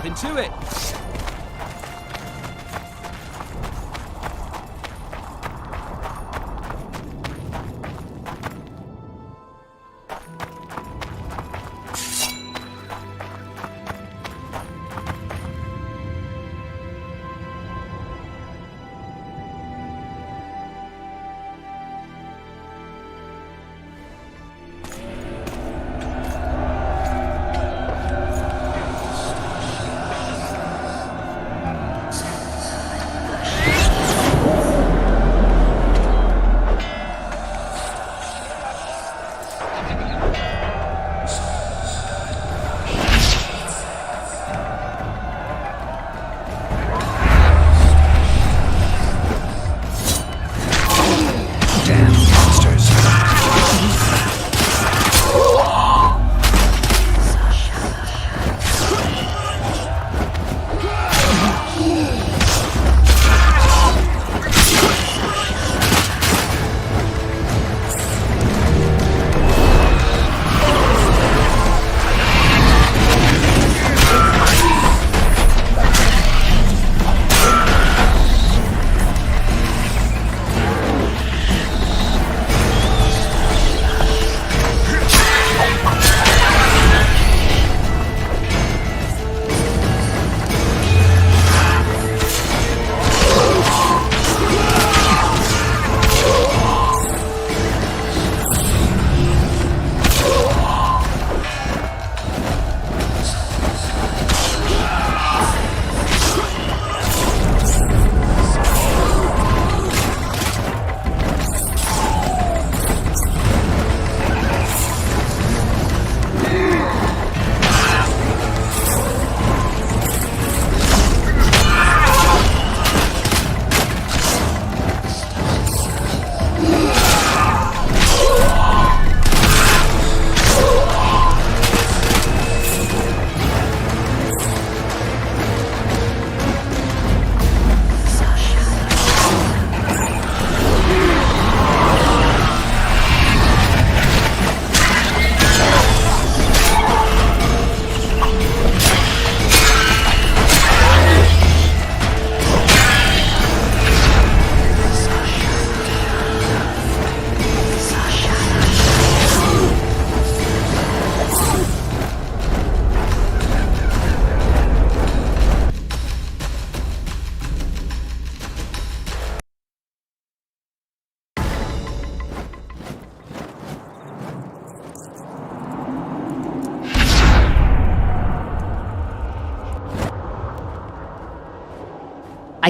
Nothing to it.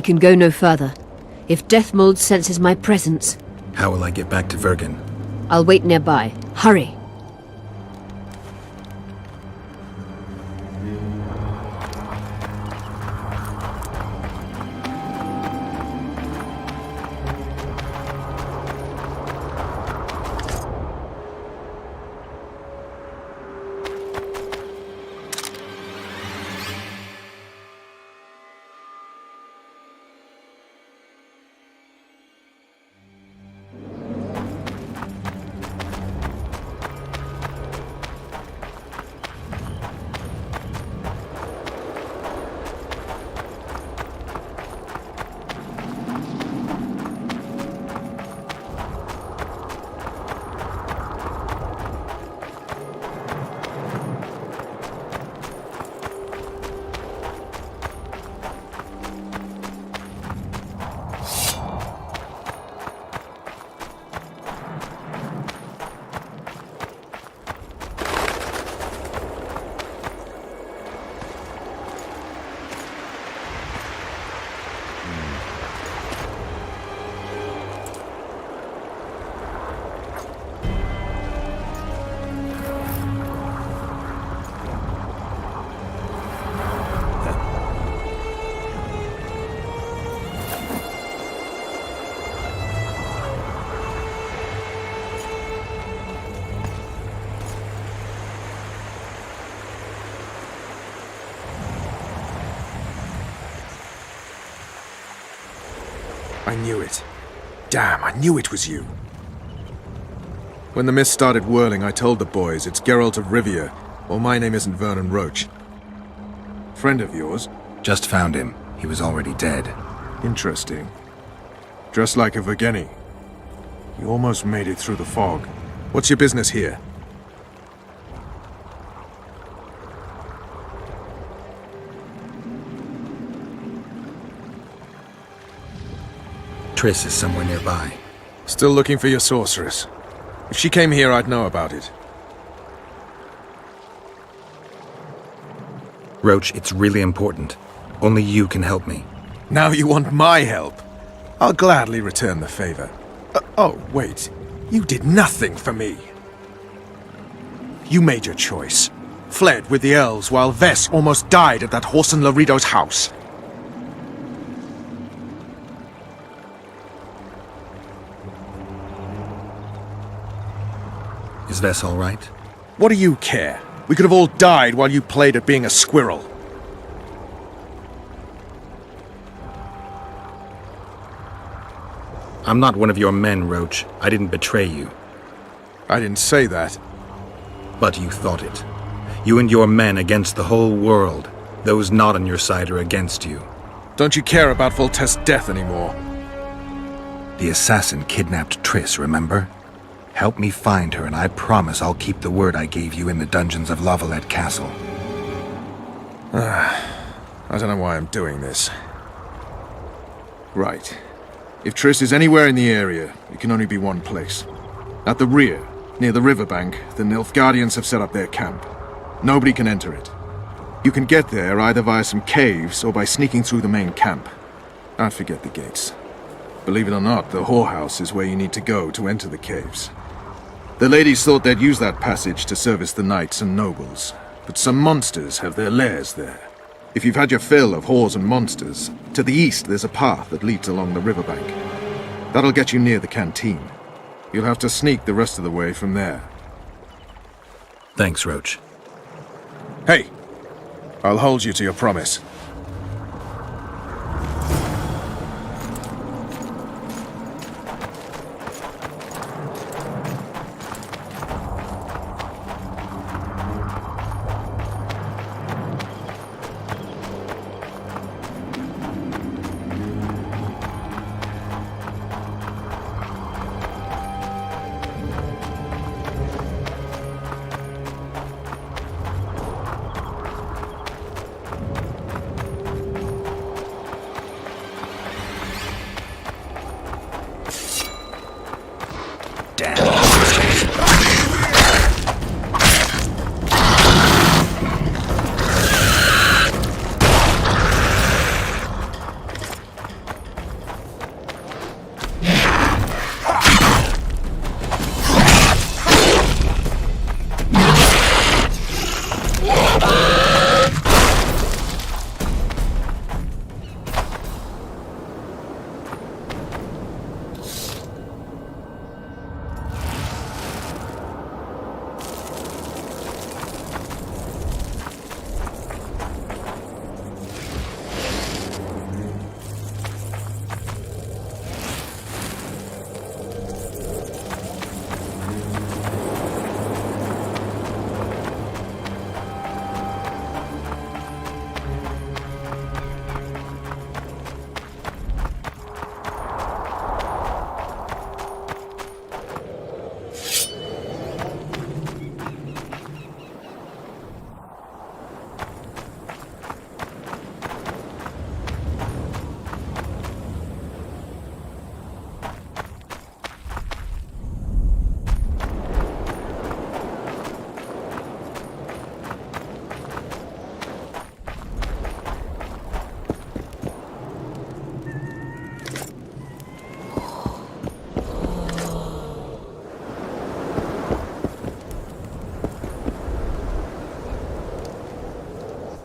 I can go no further. If Deathmold senses my presence... How will I get back to Vergen? I'll wait nearby. Hurry! I knew it. Damn, I knew it was you. When the mist started whirling, I told the boys, it's Geralt of Rivia, or my name isn't Vernon Roach. Friend of yours? Just found him. He was already dead. Interesting. Dressed like a Vergeni. You almost made it through the fog. What's your business here? Triss is somewhere nearby. Still looking for your sorceress. If she came here, I'd know about it. Roach, it's really important. Only you can help me. Now you want my help? I'll gladly return the favor. Oh, wait. You did nothing for me. You made your choice. Fled with the elves while Vess almost died at that Horson Laredo's house. Is Vess all right? What do you care? We could have all died while you played at being a squirrel. I'm not one of your men, Roach. I didn't betray you. I didn't say that. But you thought it. You and your men against the whole world. Those not on your side are against you. Don't you care about Voltest's death anymore? The assassin kidnapped Triss, remember? Help me find her, and I promise I'll keep the word I gave you in the dungeons of Lavalette Castle. I don't know why I'm doing this. Right. If Triss is anywhere in the area, it can only be one place. At the rear, near the riverbank, the Nilfgaardians have set up their camp. Nobody can enter it. You can get there either via some caves or by sneaking through the main camp. I forget the gates. Believe it or not, the whorehouse is where you need to go to enter the caves. The ladies thought they'd use that passage to service the knights and nobles, but some monsters have their lairs there. If you've had your fill of whores and monsters, to the east there's a path that leads along the riverbank. That'll get you near the canteen. You'll have to sneak the rest of the way from there. Thanks, Roach. Hey! I'll hold you to your promise.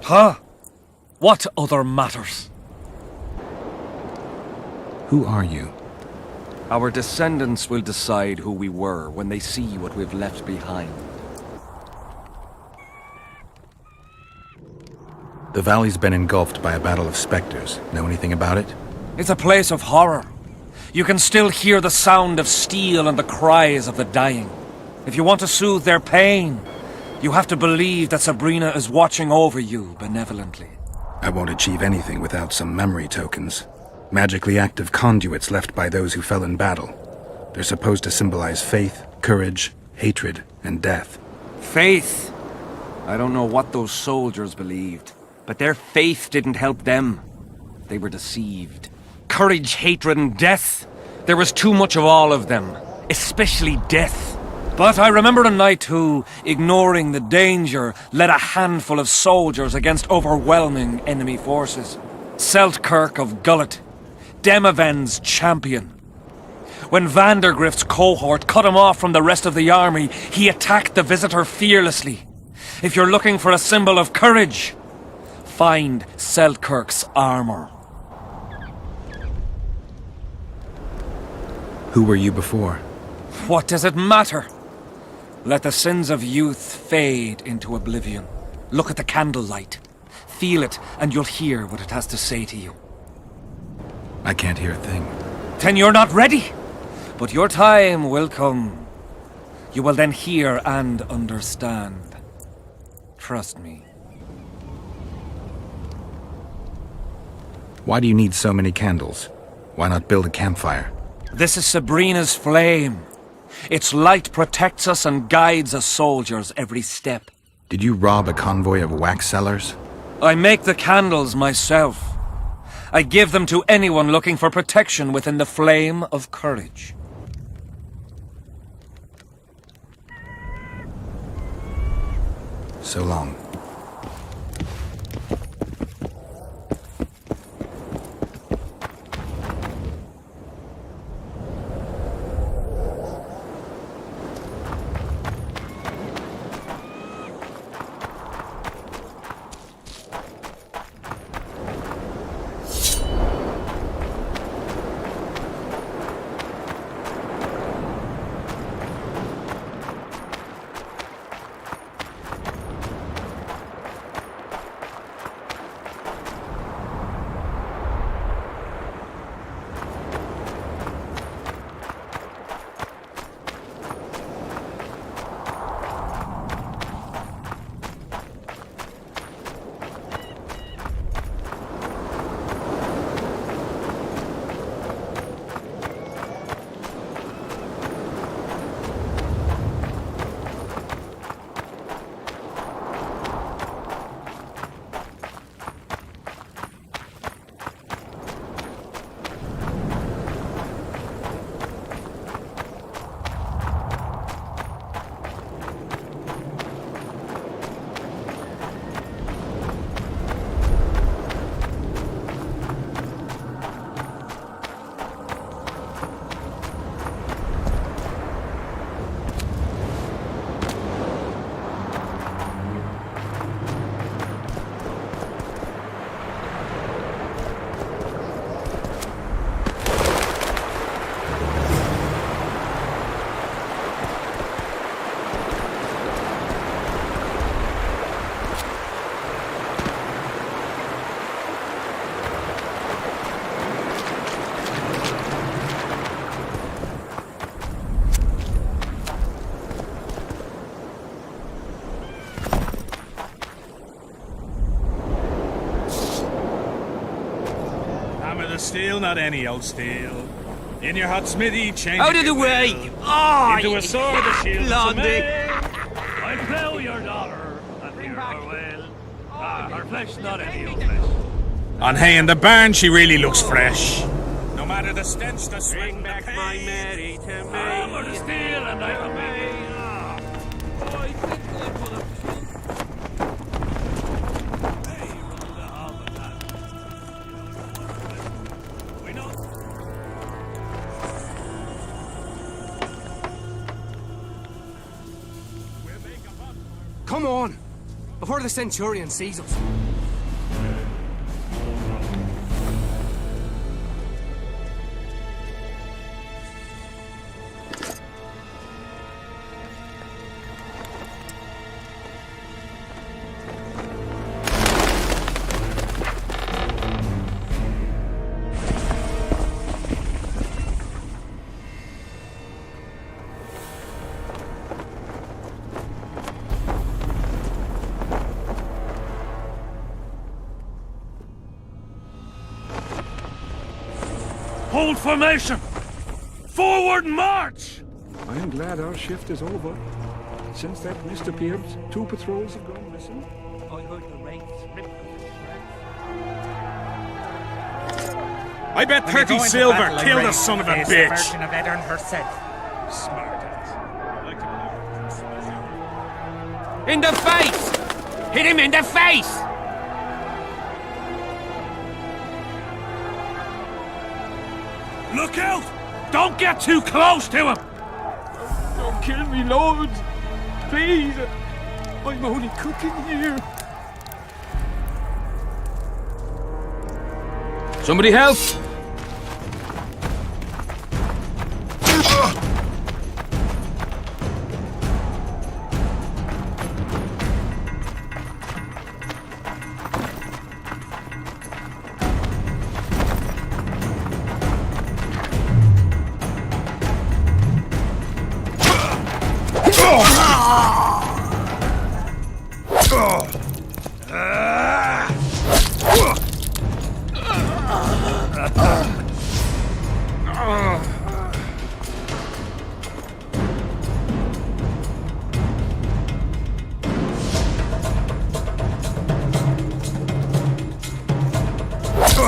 Huh? What other matters? Who are you? Our descendants will decide who we were when they see what we've left behind. The valley's been engulfed by a battle of specters. Know anything about it? It's a place of horror. You can still hear the sound of steel and the cries of the dying. If you want to soothe their pain, you have to believe that Sabrina is watching over you benevolently. I won't achieve anything without some memory tokens. Magically active conduits left by those who fell in battle. They're supposed to symbolize faith, courage, hatred, and death. Faith. I don't know what those soldiers believed, but their faith didn't help them. They were deceived. Courage, hatred, and death. There was too much of all of them, especially death. But I remember a knight who, ignoring the danger, led a handful of soldiers against overwhelming enemy forces. Seltkirk of Gullet, Demaven's champion. When Vandergrift's cohort cut him off from the rest of the army, he attacked the visitor fearlessly. If you're looking for a symbol of courage, find Seltkirk's armor. Who were you before? What does it matter? Let the sins of youth fade into oblivion. Look at the candlelight. Feel it, and you'll hear what it has to say to you. I can't hear a thing. Then you're not ready. But your time will come. You will then hear and understand. Trust me. Why do you need so many candles? Why not build a campfire? This is Sabrina's flame. Its light protects us and guides us soldiers every step. Did you rob a convoy of wax sellers? I make the candles myself. I give them to anyone looking for protection within the flame of courage. So long. Steel, not any old steel. In your hot smithy, change out of the way! Into a sword, a shield, Blondie. I plough your daughter, and hear her well. Her flesh, not any old flesh. On hay in the barn, she really looks fresh. No matter the stench, the sweat, Bring back my Mary to me. I'm for the steel, and I'm a man. Oh, I think I put a hey, roll the hall of that. We know. Come on! Before the Centurion sees us. Hold formation! Forward march! I am glad our shift is over. Since that mist appeared, 2 patrols have gone missing. I heard the wraiths rip I bet 30 silver killed the son of a bitch. Virgin of Edern herself. Smart ass. In the face! Hit him in the face! Look out! Don't get too close to him! Don't kill me, Lord! Please! I'm only cooking here. Somebody help!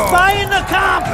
Spy in the camp!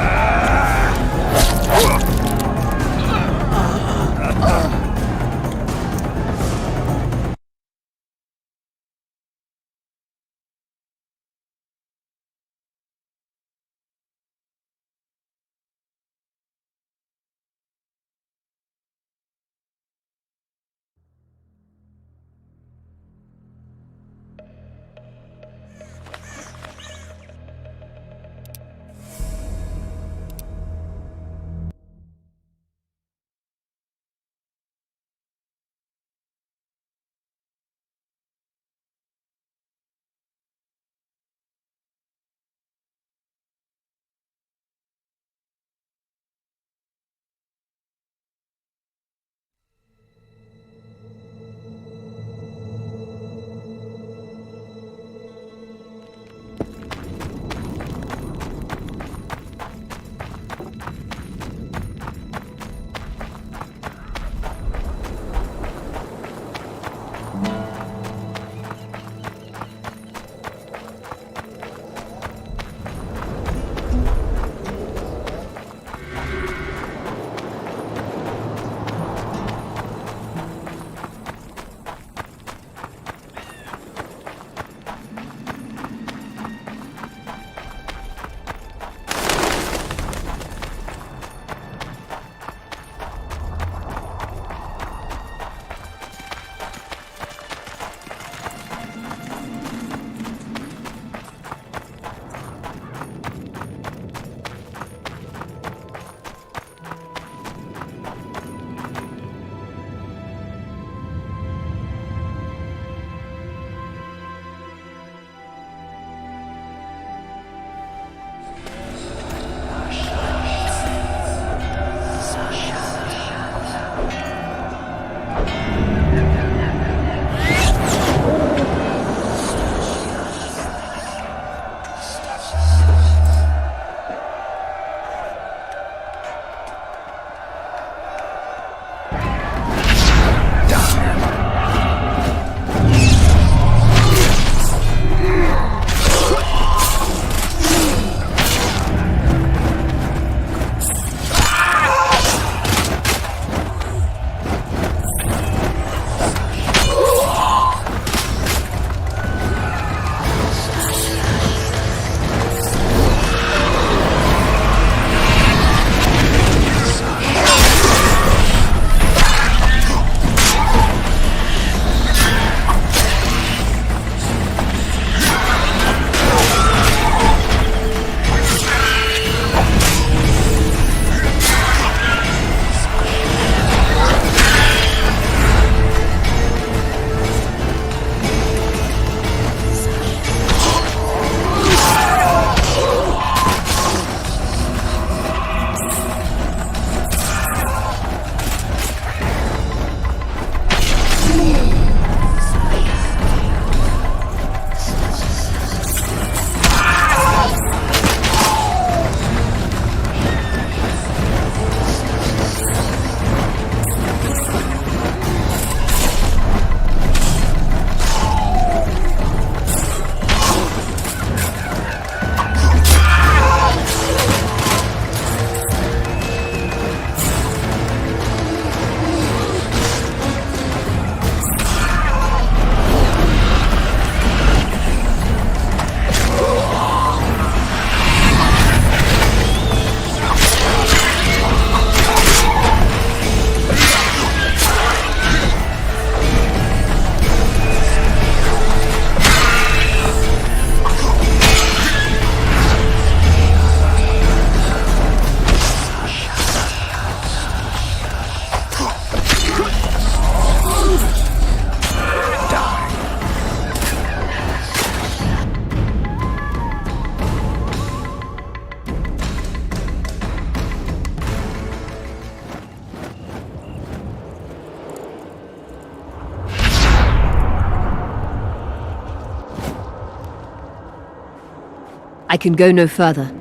I can go no further.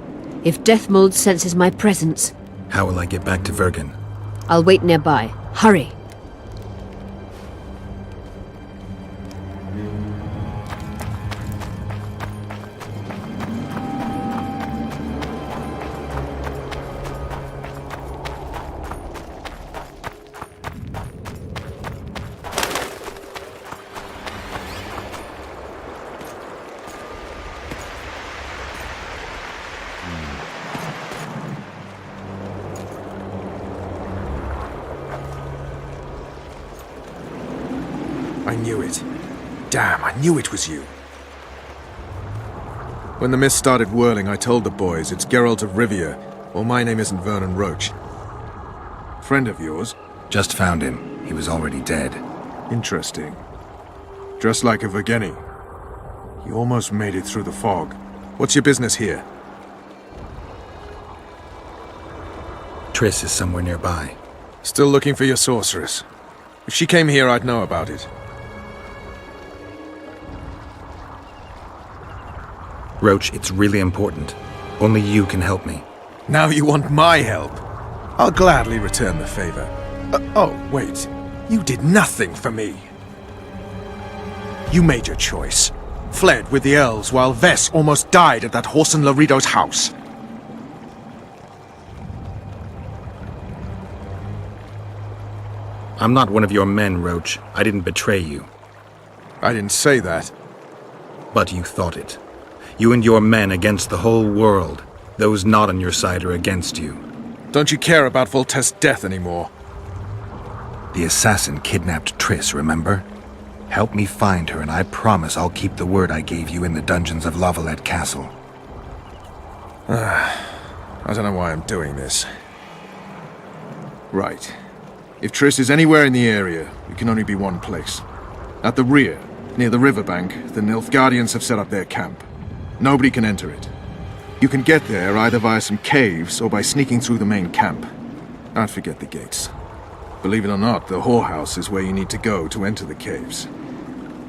If Deathmold senses my presence, How will I get back to Vergen? I'll wait nearby. Hurry! I knew it. Damn, I knew it was you. When the mist started whirling, I told the boys it's Geralt of Rivia, or my name isn't Vernon Roach. Friend of yours? Just found him. He was already dead. Interesting. Dressed like a Vergenni. You almost made it through the fog. What's your business here? Triss is somewhere nearby. Still looking for your sorceress. If she came here, I'd know about it. Roach, it's really important. Only you can help me. Now you want my help? I'll gladly return the favor. Oh, wait. You did nothing for me. You made your choice. Fled with the elves while Vess almost died at that Horson Laredo's house. I'm not one of your men, Roach. I didn't betray you. I didn't say that. But you thought it. You and your men against the whole world. Those not on your side are against you. Don't you care about Voltest's death anymore? The assassin kidnapped Triss, remember? Help me find her, and I promise I'll keep the word I gave you in the dungeons of Lavalette Castle. I don't know why I'm doing this. Right. If Triss is anywhere in the area, it can only be one place. At the rear, near the riverbank, the Nilfgaardians have set up their camp. Nobody can enter it. You can get there either via some caves or by sneaking through the main camp. I'd forget the gates. Believe it or not, the whorehouse is where you need to go to enter the caves.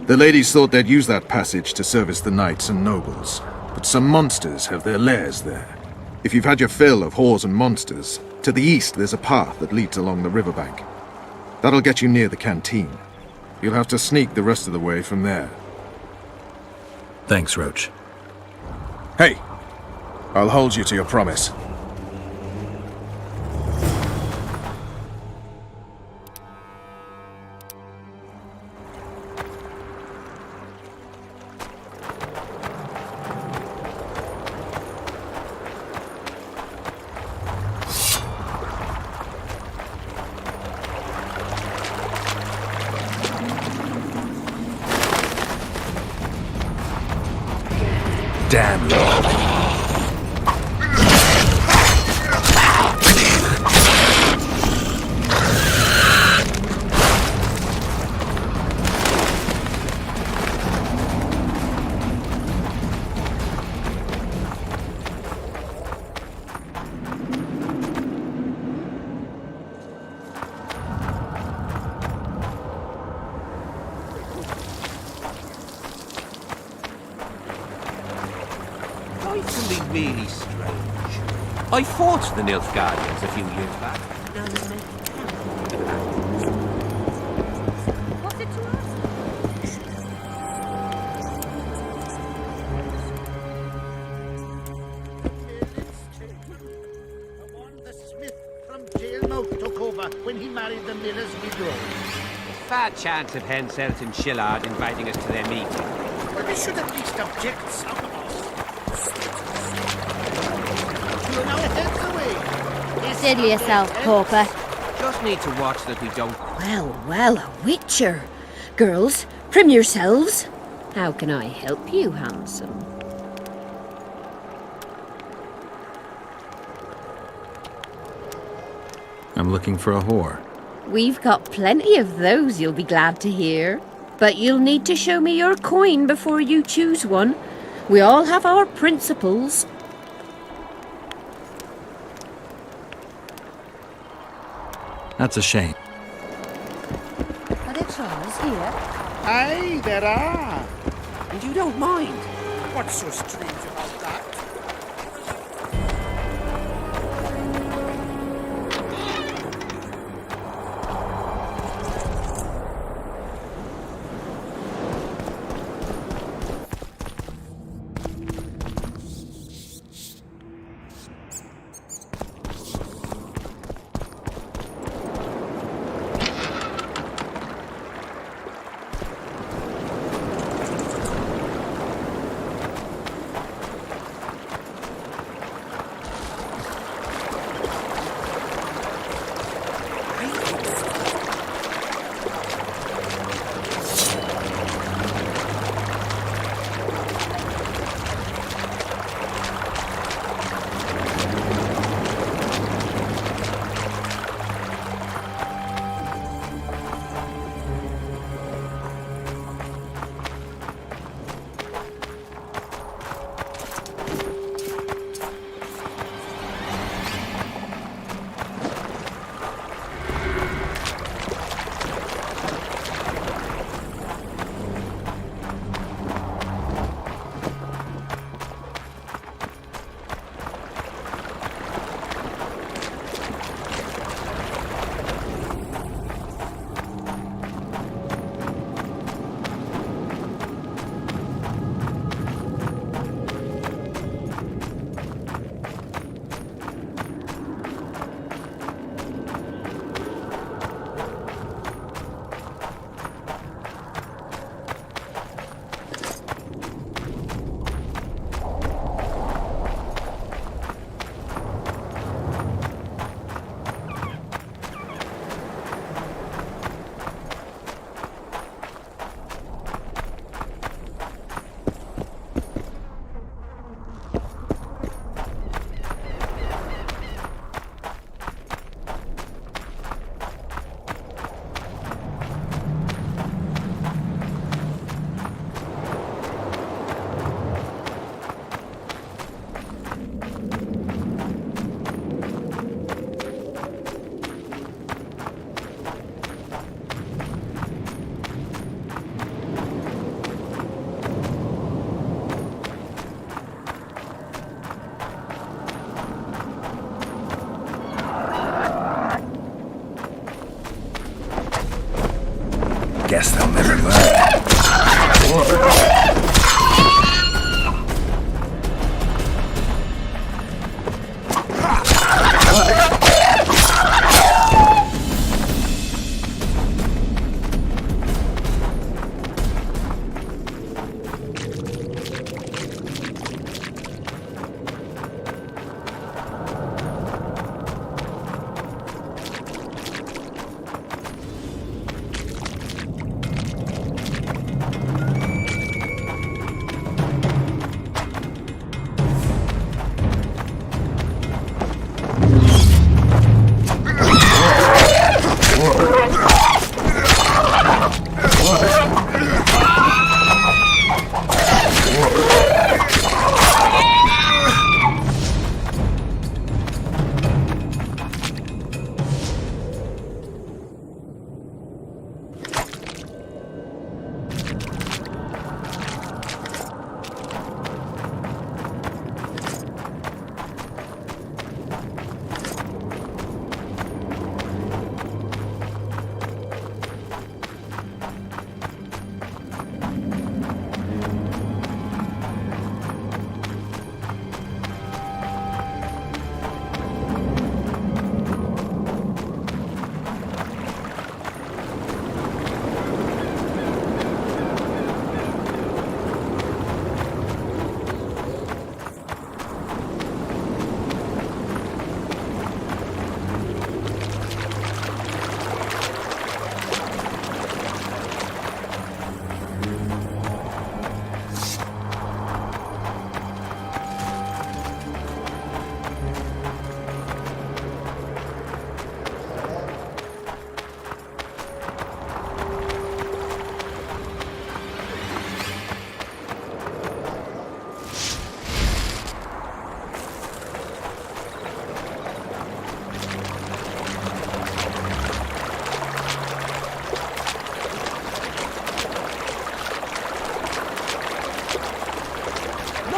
The ladies thought they'd use that passage to service the knights and nobles, but some monsters have their lairs there. If you've had your fill of whores and monsters, to the east there's a path that leads along the riverbank. That'll get you near the canteen. You'll have to sneak the rest of the way from there. Thanks, Roach. Hey! I'll hold you to your promise. Damn you. Really strange. I fought the Nilfgaardians a few years back. What's it to us? The one the smith from Jailmouth took over when he married the miller's widow. Fair chance of Henselt and Shillard inviting us to their meeting. Well, they should at least object some of us. You're now heads away. Steady yourself, pauper. Just need to watch that we don't... Well, well, a witcher. Girls, prim yourselves. How can I help you, handsome? I'm looking for a whore. We've got plenty of those, you'll be glad to hear. But you'll need to show me your coin before you choose one. We all have our principles. That's a shame. Are there trolls here? Aye, there are. And you don't mind? What's so strange about that?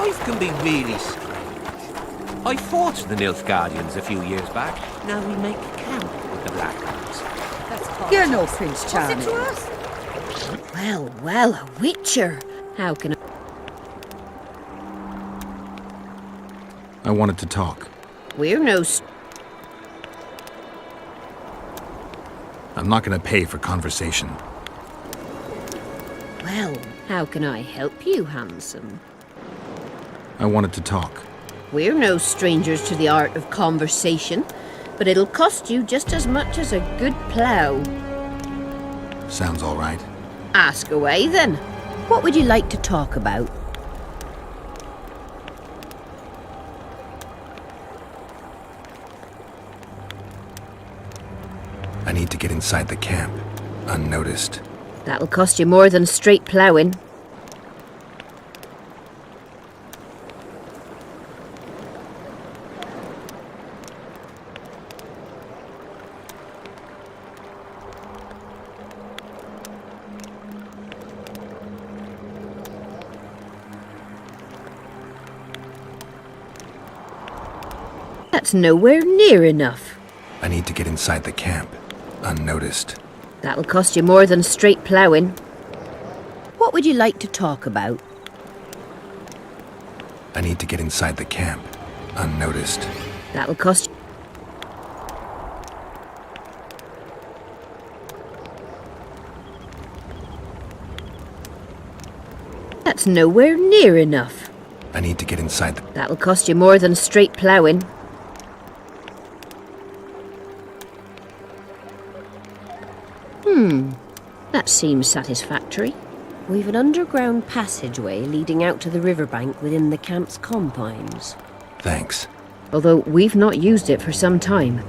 Life can be really strange. I fought the Nilfgaardians a few years back. Now we make camp with the Blackguards. You're no Prince Charming. Well, well, a witcher. How can I... I wanted to talk. We're no... I'm not going to pay for conversation. Well, how can I help you, handsome? I wanted to talk. We're no strangers to the art of conversation, but it'll cost you just as much as a good plough. Sounds all right. Ask away, then. What would you like to talk about? I need to get inside the camp, unnoticed. That'll cost you more than straight ploughing. That's nowhere near enough. I need to get inside the camp, unnoticed. That'll cost you more than straight ploughing. What would you like to talk about? I need to get inside the camp, unnoticed. That'll cost... That's nowhere near enough. I need to get inside the... That'll cost you more than straight ploughing. That seems satisfactory. We've an underground passageway leading out to the riverbank within the camp's confines. Thanks. Although we've not used it for some time.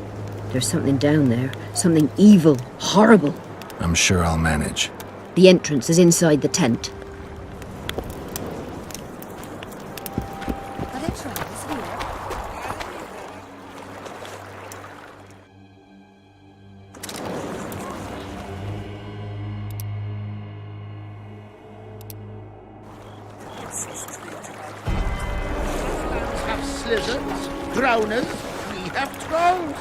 There's something down there. Something evil, horrible. I'm sure I'll manage. The entrance is inside the tent. Have slizards, drowners, we have trolls.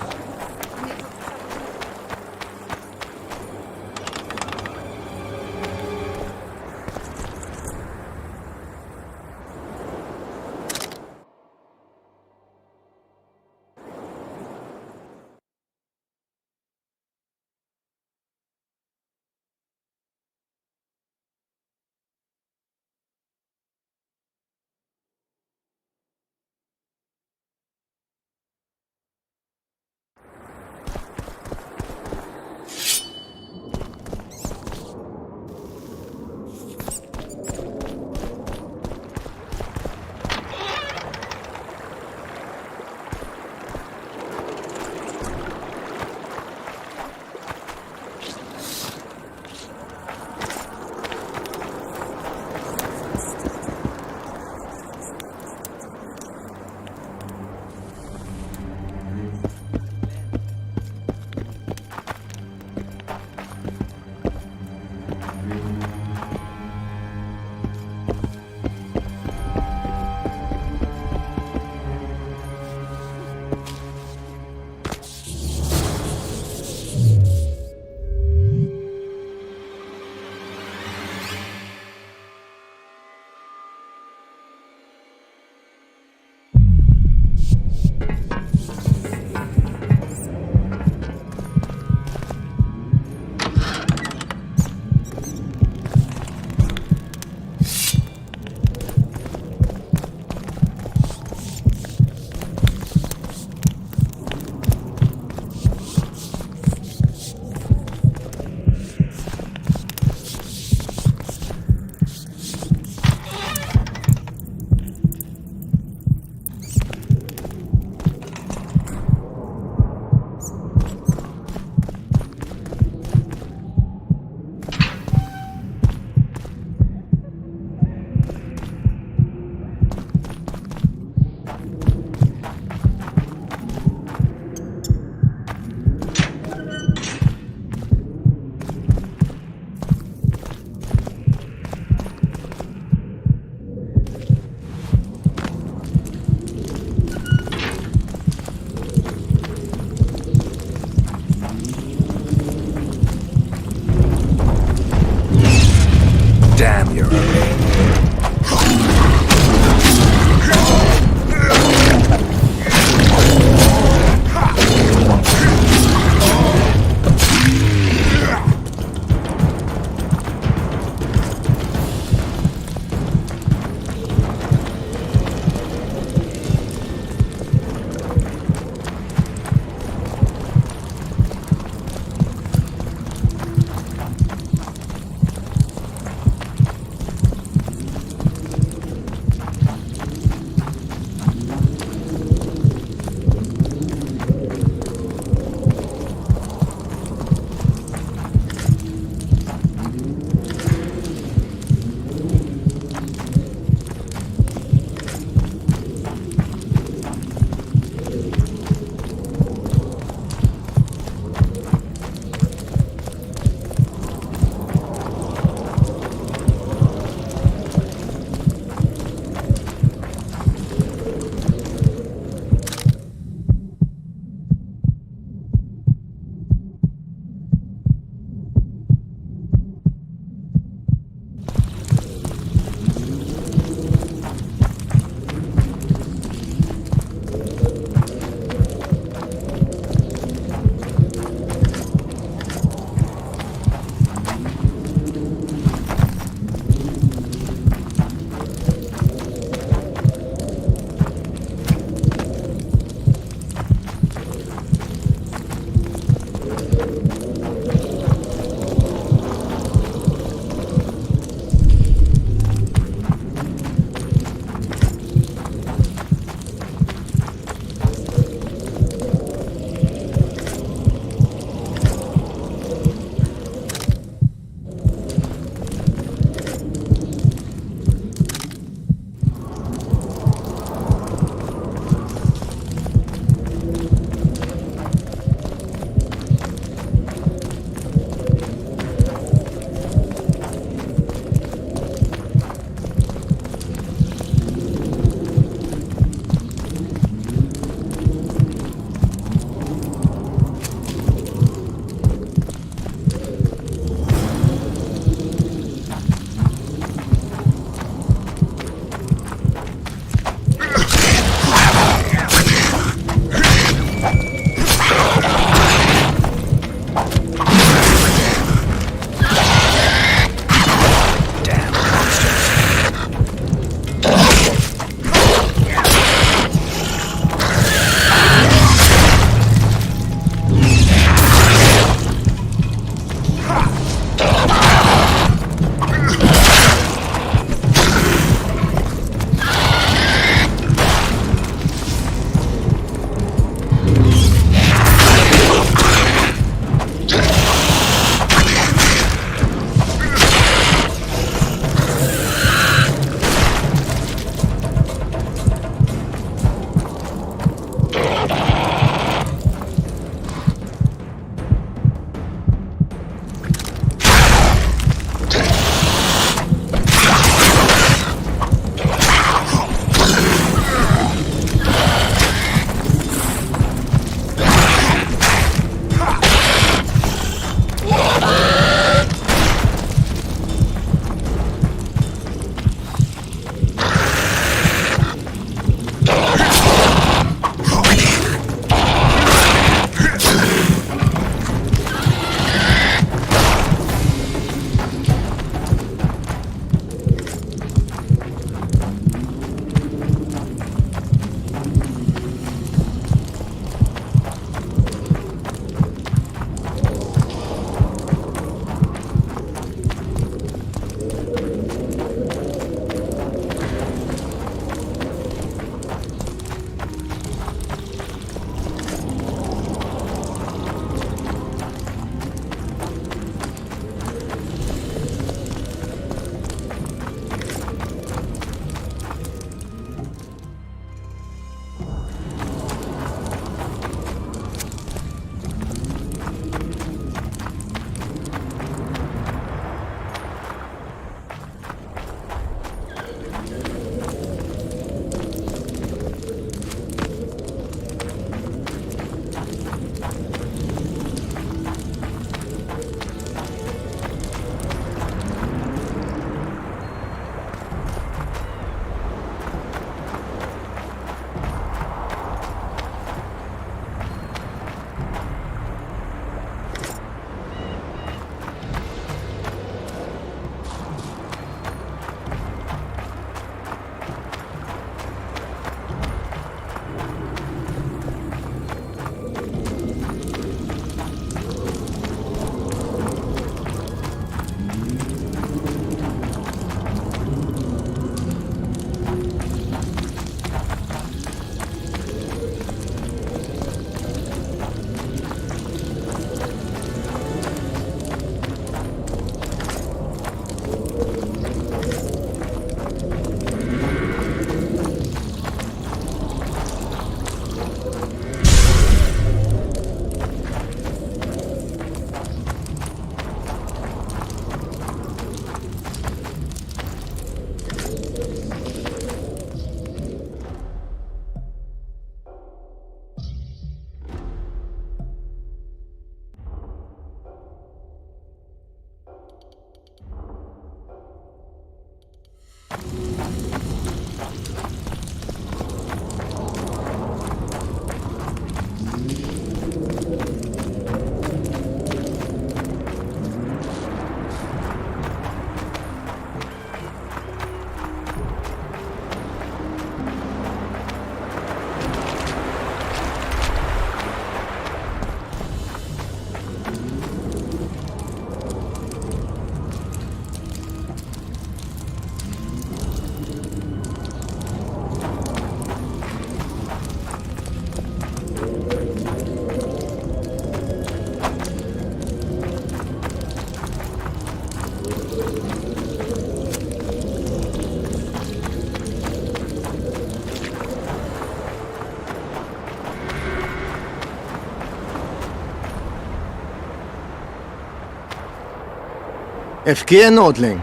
FK Nordling,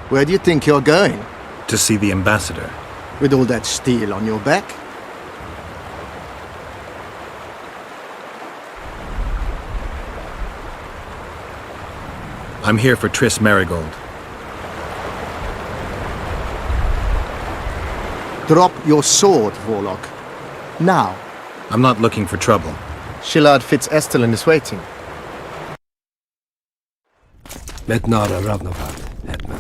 where do you think you're going? To see the ambassador. With all that steel on your back? I'm here for Triss Marigold. Drop your sword, Warlock. Now. I'm not looking for trouble. Shillard Fitz-Estelin is waiting. Metnara Ravnavad, Hetman.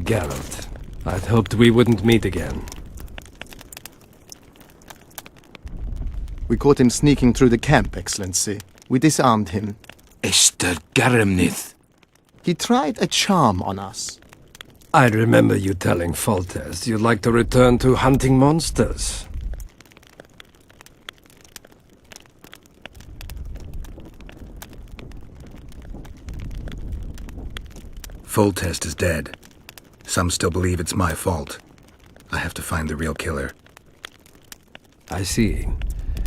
Geralt, I'd hoped we wouldn't meet again. We caught him sneaking through the camp, Excellency. We disarmed him. Esther Garamnith. He tried a charm on us. I remember you telling Foltest you'd like to return to hunting monsters. Foltest is dead. Some still believe it's my fault. I have to find the real killer. I see.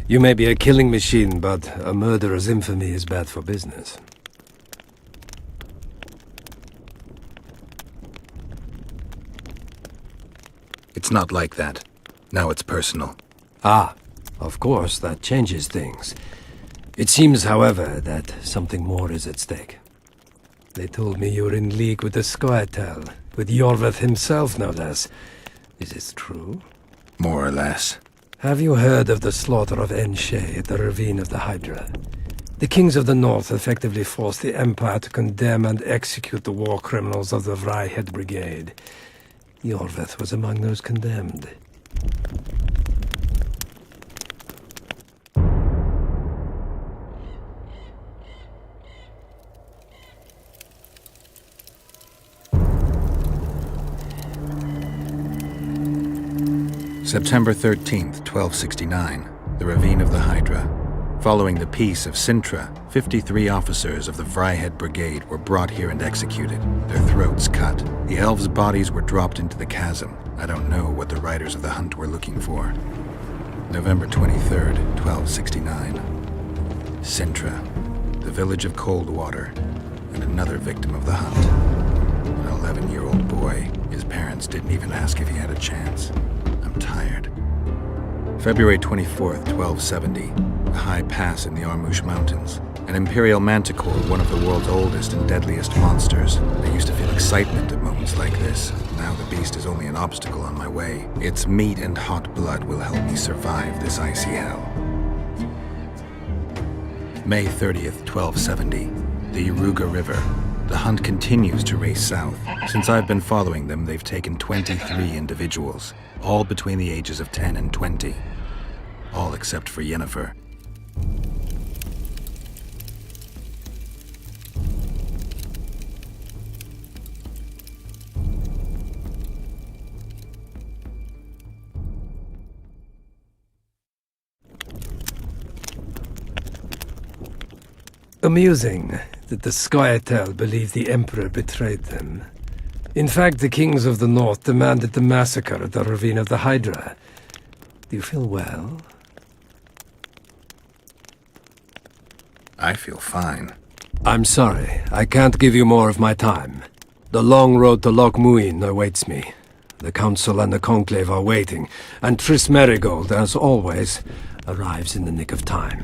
You may be a killing machine, but a murderer's infamy is bad for business. It's not like that. Now it's personal. Ah, of course, that changes things. It seems, however, that something more is at stake. They told me you were in league with the Scoia'tael, with Iorveth himself, no less. Is this true? More or less. Have you heard of the slaughter of Enshe at the Ravine of the Hydra? The kings of the North effectively forced the Empire to condemn and execute the war criminals of the Vryhed Brigade. Iorveth was among those condemned. September 13th, 1269, the Ravine of the Hydra. Following the Peace of Sintra, 53 officers of the Vryhed Brigade were brought here and executed, their throats cut. The elves' bodies were dropped into the chasm. I don't know what the riders of the hunt were looking for. November 23rd, 1269. Sintra, the village of Coldwater, and another victim of the hunt. An 11-year-old boy. His parents didn't even ask if he had a chance. I'm tired. February 24th, 1270. A high pass in the Armouche Mountains. An imperial manticore, one of the world's oldest and deadliest monsters. I used to feel excitement at moments like this. Now the beast is only an obstacle on my way. Its meat and hot blood will help me survive this icy hell. May 30th, 1270. The Yaruga River. The hunt continues to race south. Since I've been following them, they've taken 23 individuals, all between the ages of 10 and 20. All except for Yennefer. Amusing that the Scoia'tael believe the Emperor betrayed them. In fact, the kings of the North demanded the massacre at the Ravine of the Hydra. Do you feel well? I feel fine. I'm sorry. I can't give you more of my time. The long road to Loch Muin awaits me. The Council and the Conclave are waiting, and Triss Marigold, as always, arrives in the nick of time.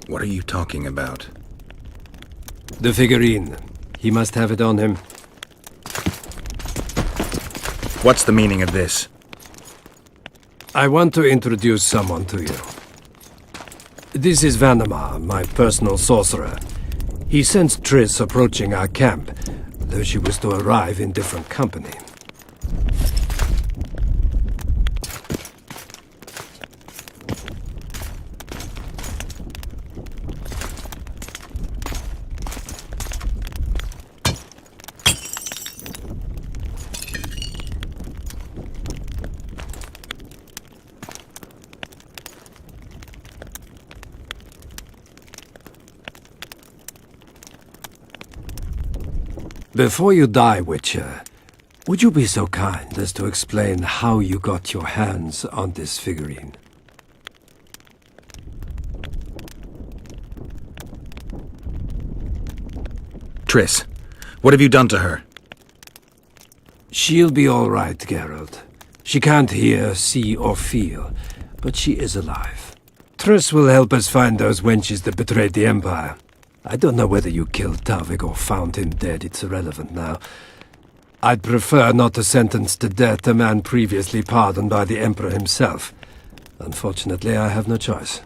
What are you talking about? The figurine. He must have it on him. What's the meaning of this? I want to introduce someone to you. This is Vanamar, my personal sorcerer. He sensed Triss approaching our camp, though she was to arrive in different company. Before you die, Witcher, would you be so kind as to explain how you got your hands on this figurine? Triss, what have you done to her? She'll be all right, Geralt. She can't hear, see, or feel, but she is alive. Triss will help us find those wenches that betrayed the Empire. I don't know whether you killed Tavik or found him dead. It's irrelevant now. I'd prefer not to sentence to death a man previously pardoned by the Emperor himself. Unfortunately, I have no choice.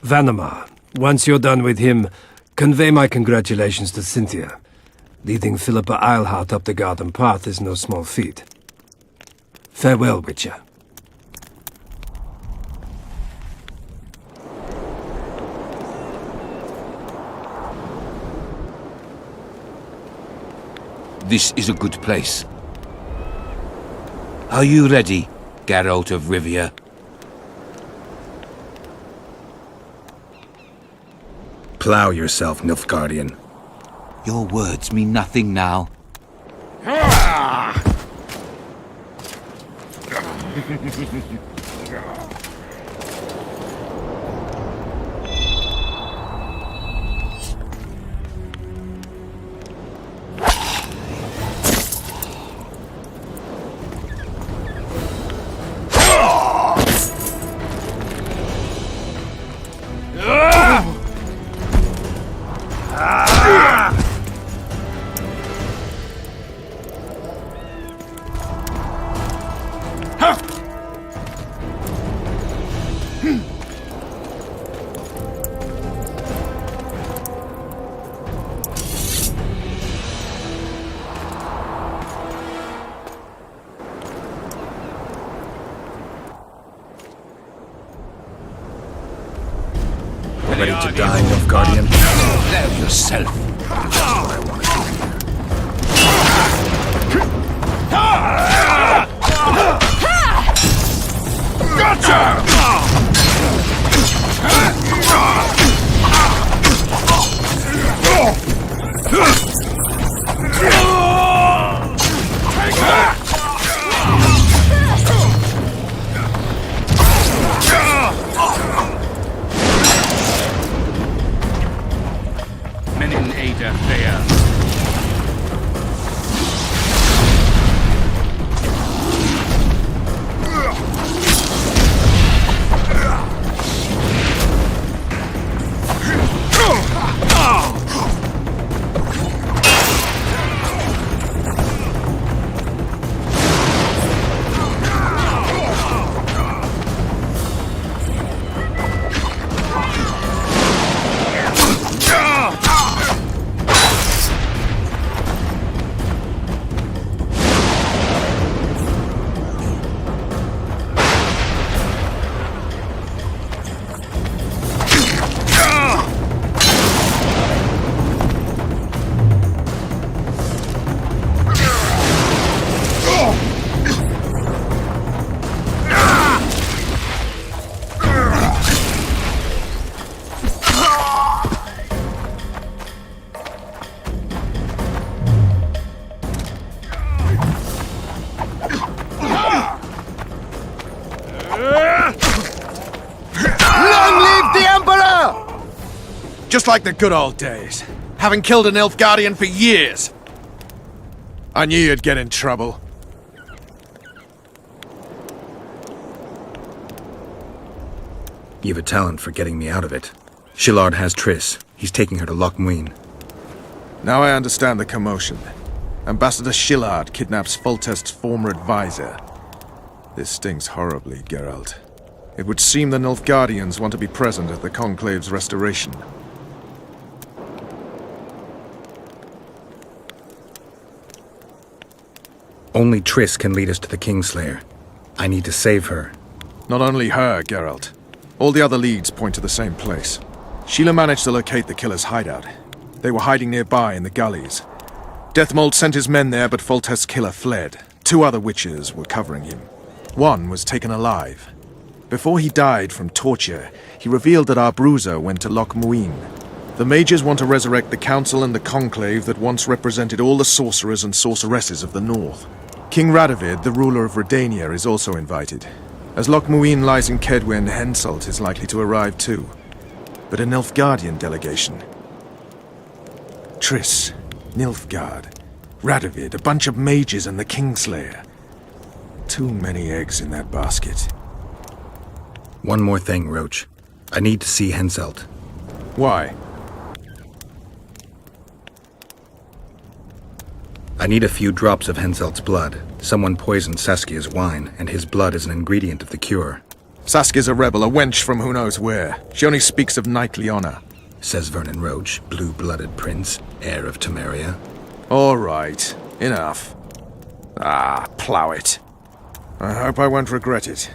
Vanamar, once you're done with him, convey my congratulations to Cynthia. Leading Philippa Eilhart up the garden path is no small feat. Farewell, Witcher. This is a good place. Are you ready, Geralt of Rivia? Plow yourself, Nilfgaardian. Your words mean nothing now. Ready to die, Nilfgaardian? Prepare yourself. That's what I want to do. Gotcha! Take that! Menin Ada Thea. Just like the good old days. Having killed an Nilfgaardian for years. I knew you'd get in trouble. You've a talent for getting me out of it. Shillard has Triss. He's taking her to Loch Muin. Now I understand the commotion. Ambassador Shillard kidnaps Foltest's former advisor. This stings horribly, Geralt. It would seem the Nilfgaardians want to be present at the Conclave's restoration. Only Triss can lead us to the Kingslayer. I need to save her. Not only her, Geralt. All the other leads point to the same place. Sheila managed to locate the killer's hideout. They were hiding nearby in the gullies. Deathmold sent his men there, but Foltest's killer fled. 2 other witches were covering him. One was taken alive. Before he died from torture, he revealed that our bruiser went to Loch Muin. The mages want to resurrect the council and the conclave that once represented all the sorcerers and sorceresses of the north. King Radovid, the ruler of Redania, is also invited. As Loch Muin lies in Kedwen, Henselt is likely to arrive too. But a Nilfgaardian delegation. Triss. Nilfgaard, Radovid, a bunch of mages, and the Kingslayer. Too many eggs in that basket. One more thing, Roach. I need to see Henselt. Why? I need a few drops of Henselt's blood. Someone poisoned Saskia's wine, and his blood is an ingredient of the cure. Saskia's a rebel, a wench from who knows where. She only speaks of knightly honor. Says Vernon Roach, blue-blooded prince, heir of Temeria. All right, enough. Plow it. I hope I won't regret it.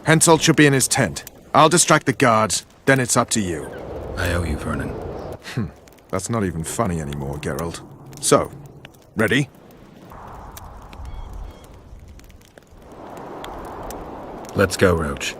Henselt should be in his tent. I'll distract the guards, then it's up to you. I owe you, Vernon. That's not even funny anymore, Geralt. So, ready? Let's go, Roach.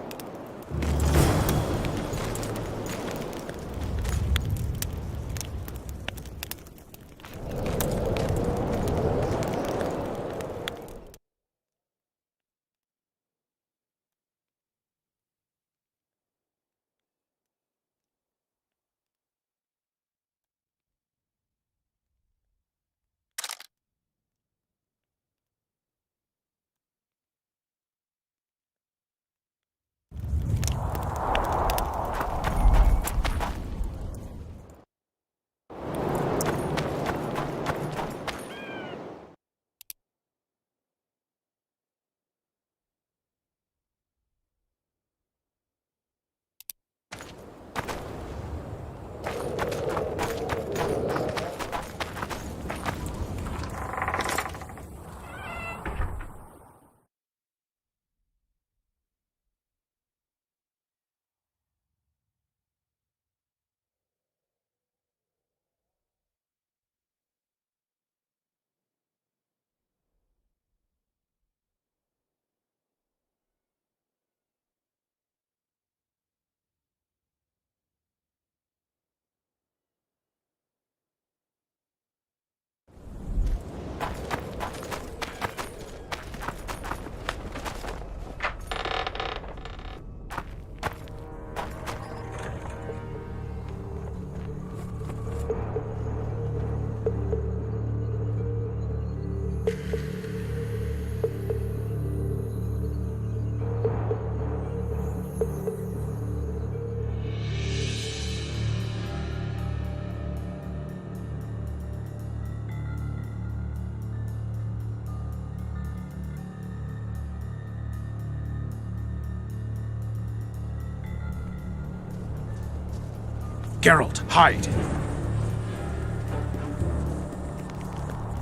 Geralt, hide!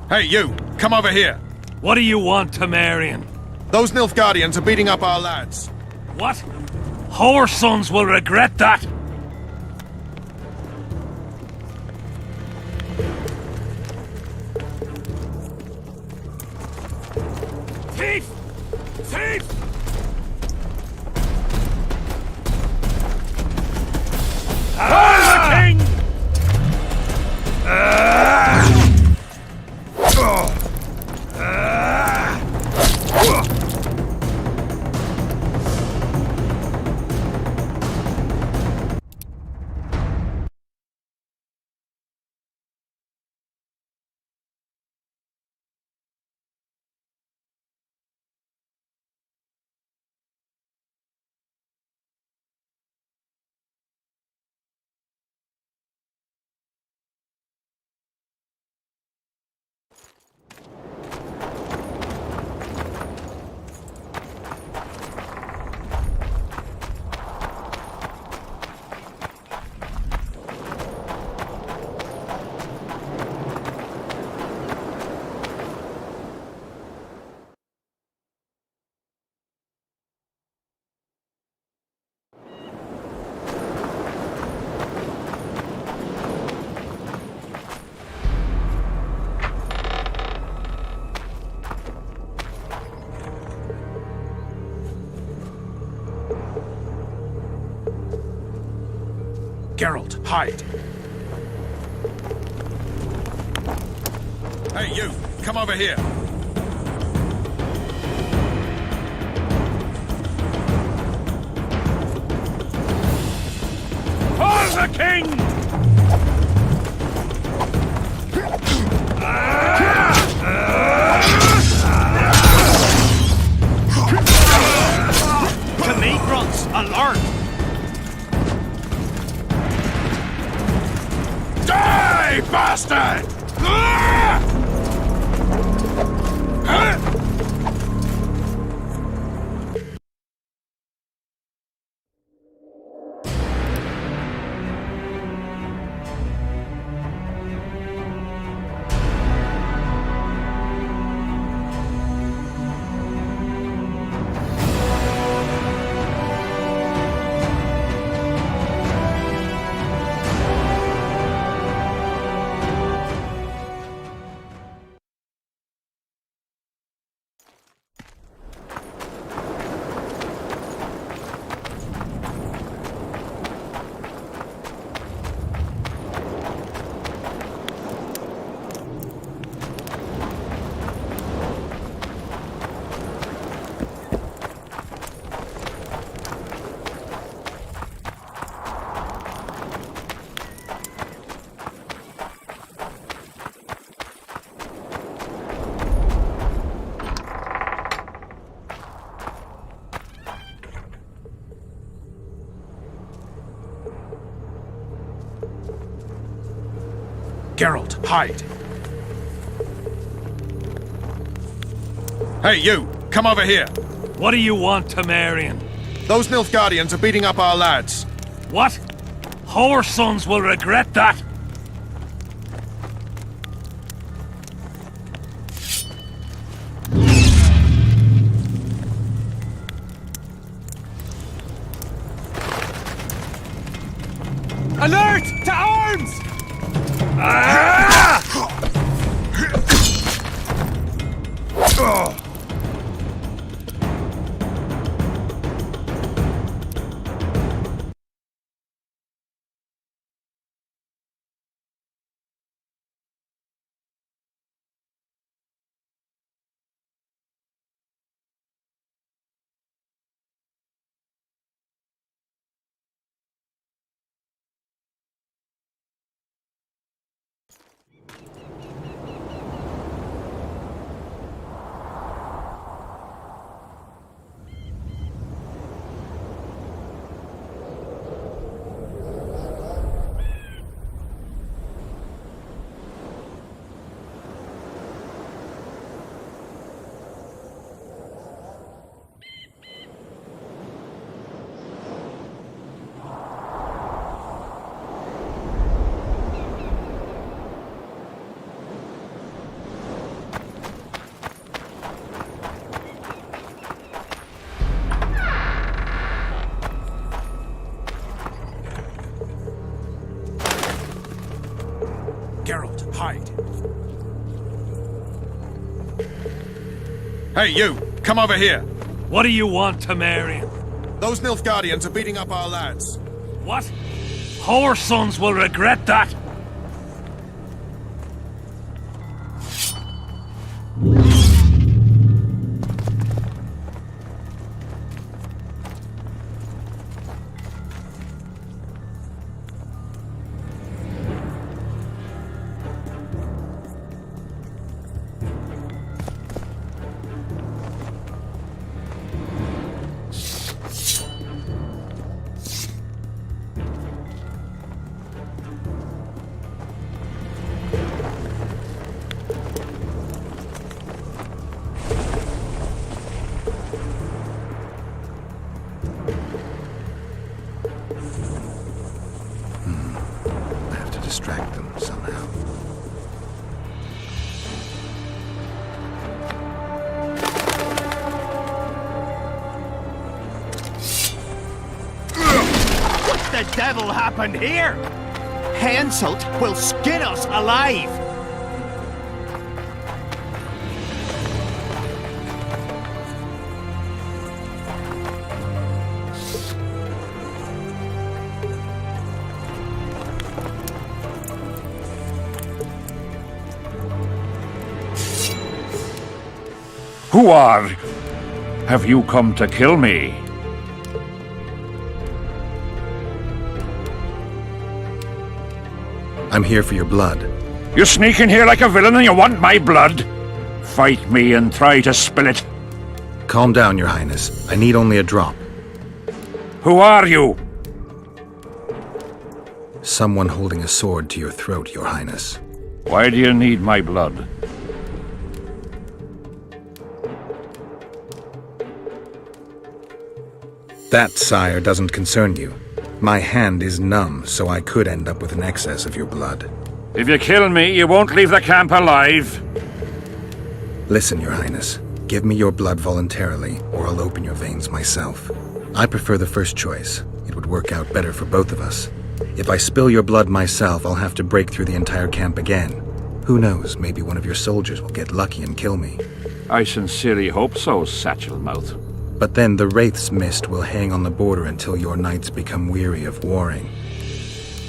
Hey, you! Come over here! What do you want, Temerian? Those Nilfgaardians are beating up our lads. What? Whoresons will regret that! Thief! Thief! Ah! The king! Geralt, hide! Hey, you! Come over here! For the king! To me, grunts, alert! Die, bastard! Geralt, hide. Hey, you! Come over here! What do you want, Temerian? Those Nilfgaardians are beating up our lads. What? Our sons will regret that. Alert! To arms! Geralt, hide. Hey, you! Come over here! What do you want, Temerian? Those Nilfgaardians are beating up our lads. What? Our sons will regret that. I have to distract them somehow. What the devil happened here? Hansult will skin us alive! Who are? Have you come to kill me? I'm here for your blood. You sneak in here like a villain and you want my blood? Fight me and try to spill it. Calm down, Your Highness. I need only a drop. Who are you? Someone holding a sword to your throat, Your Highness. Why do you need my blood? That, sire, doesn't concern you. My hand is numb, so I could end up with an excess of your blood. If you kill me, you won't leave the camp alive. Listen, Your Highness. Give me your blood voluntarily, or I'll open your veins myself. I prefer the first choice. It would work out better for both of us. If I spill your blood myself, I'll have to break through the entire camp again. Who knows, maybe one of your soldiers will get lucky and kill me. I sincerely hope so, Satchel Mouth. But then the Wraith's mist will hang on the border until your knights become weary of warring.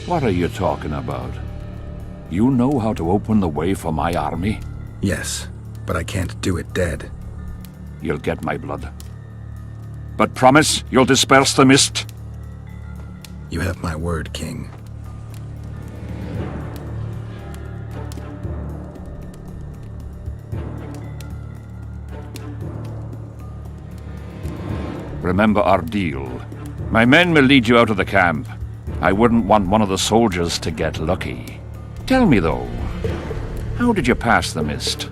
What are you talking about? You know how to open the way for my army? Yes, but I can't do it dead. You'll get my blood. But promise you'll disperse the mist? You have my word, King. Remember our deal. My men will lead you out of the camp. I wouldn't want one of the soldiers to get lucky. Tell me, though, how did you pass the mist?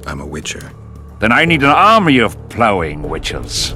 I'm a witcher. Then I need an army of plowing witches.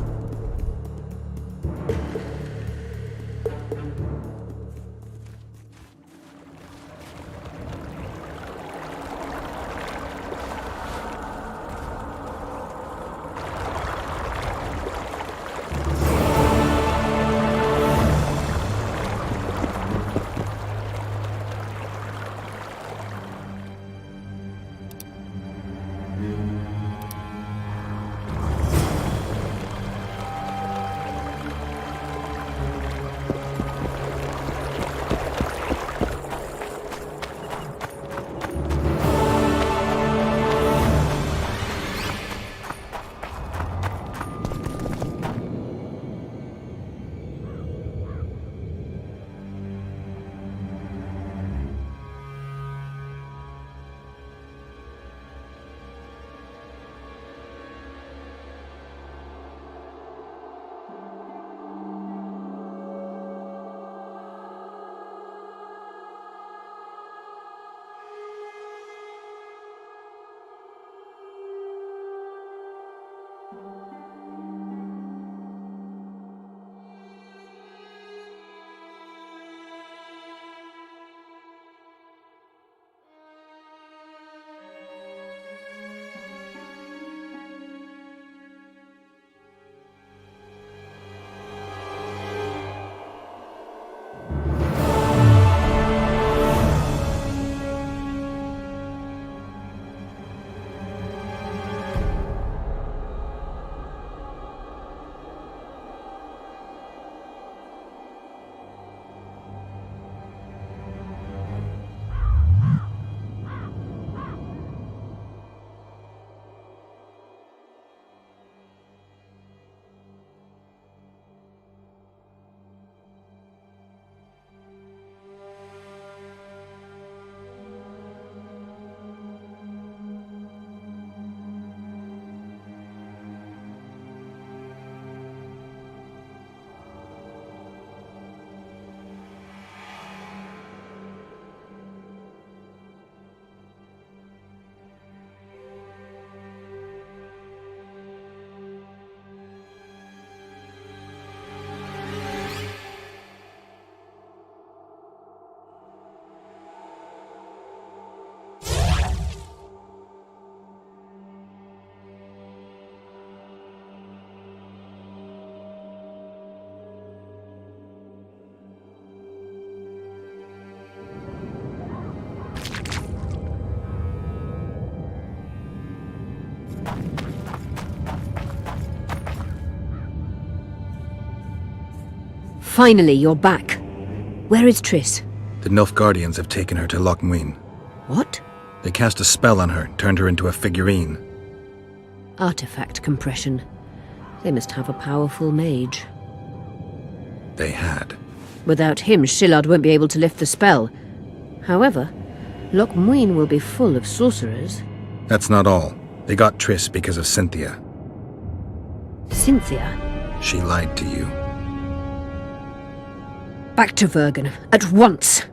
Finally, you're back. Where is Triss? The Nilfgaardians have taken her to Loch Muin. What? They cast a spell on her, turned her into a figurine. Artifact compression. They must have a powerful mage. They had. Without him, Shillard won't be able to lift the spell. However, Loch Muin will be full of sorcerers. That's not all. They got Triss because of Cynthia. Cynthia? She lied to you. Back to Vergen, at once!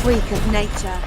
Freak of nature.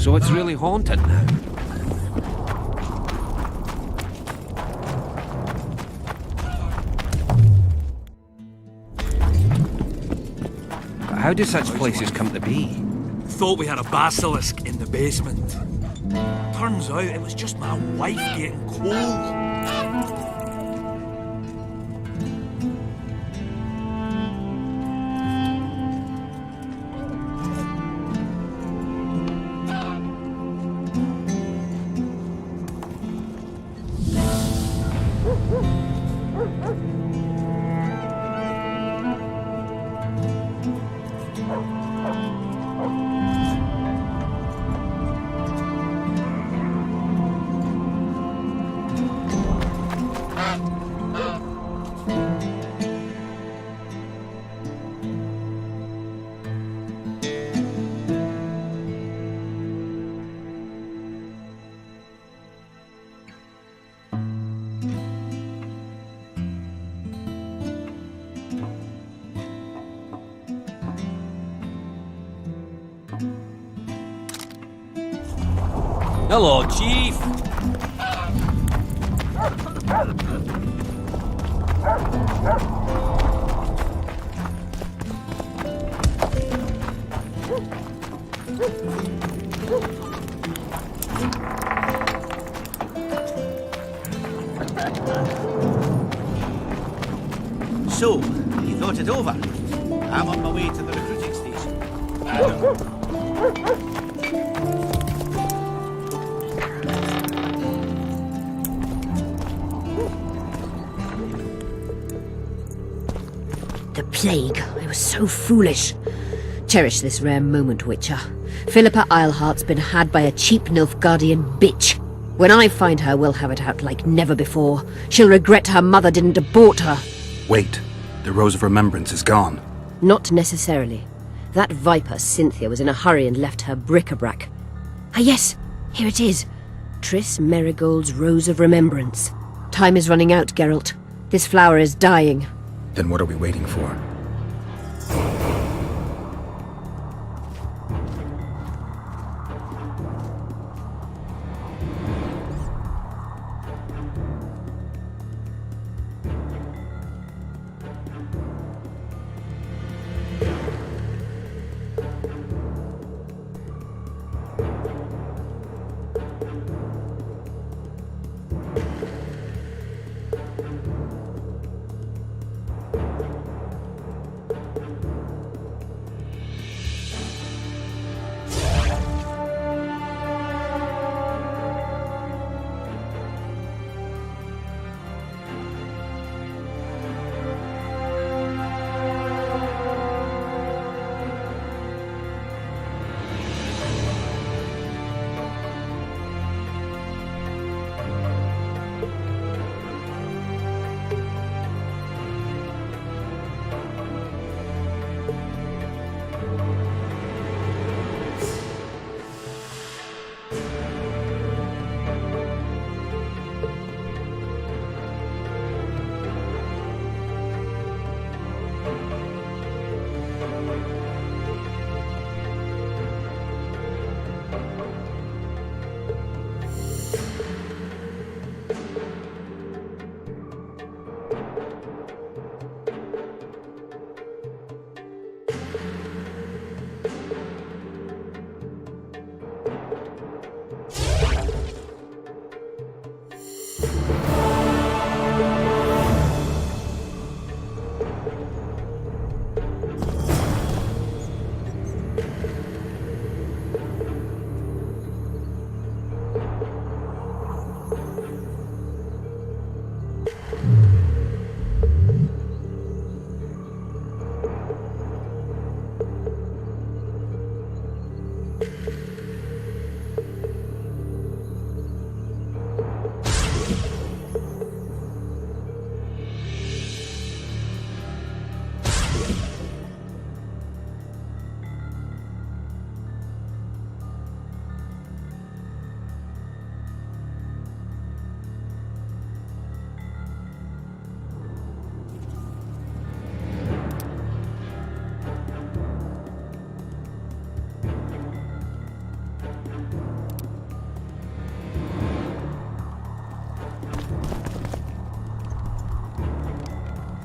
So it's really haunted now. But how do such places come to be? Thought we had a basilisk in the basement. Turns out it was just my wife getting cold. Hello, Chief. So, you thought it over? I'm on my way to the recruiting station. The plague. I was so foolish. Cherish this rare moment, Witcher. Philippa Eilhart's been had by a cheap Nilfgaardian bitch. When I find her, we'll have it out like never before. She'll regret her mother didn't abort her. Wait. The Rose of Remembrance is gone. Not necessarily. That viper, Cynthia, was in a hurry and left her bric-a-brac. Ah yes, here it is. Triss Merigold's Rose of Remembrance. Time is running out, Geralt. This flower is dying. Then what are we waiting for?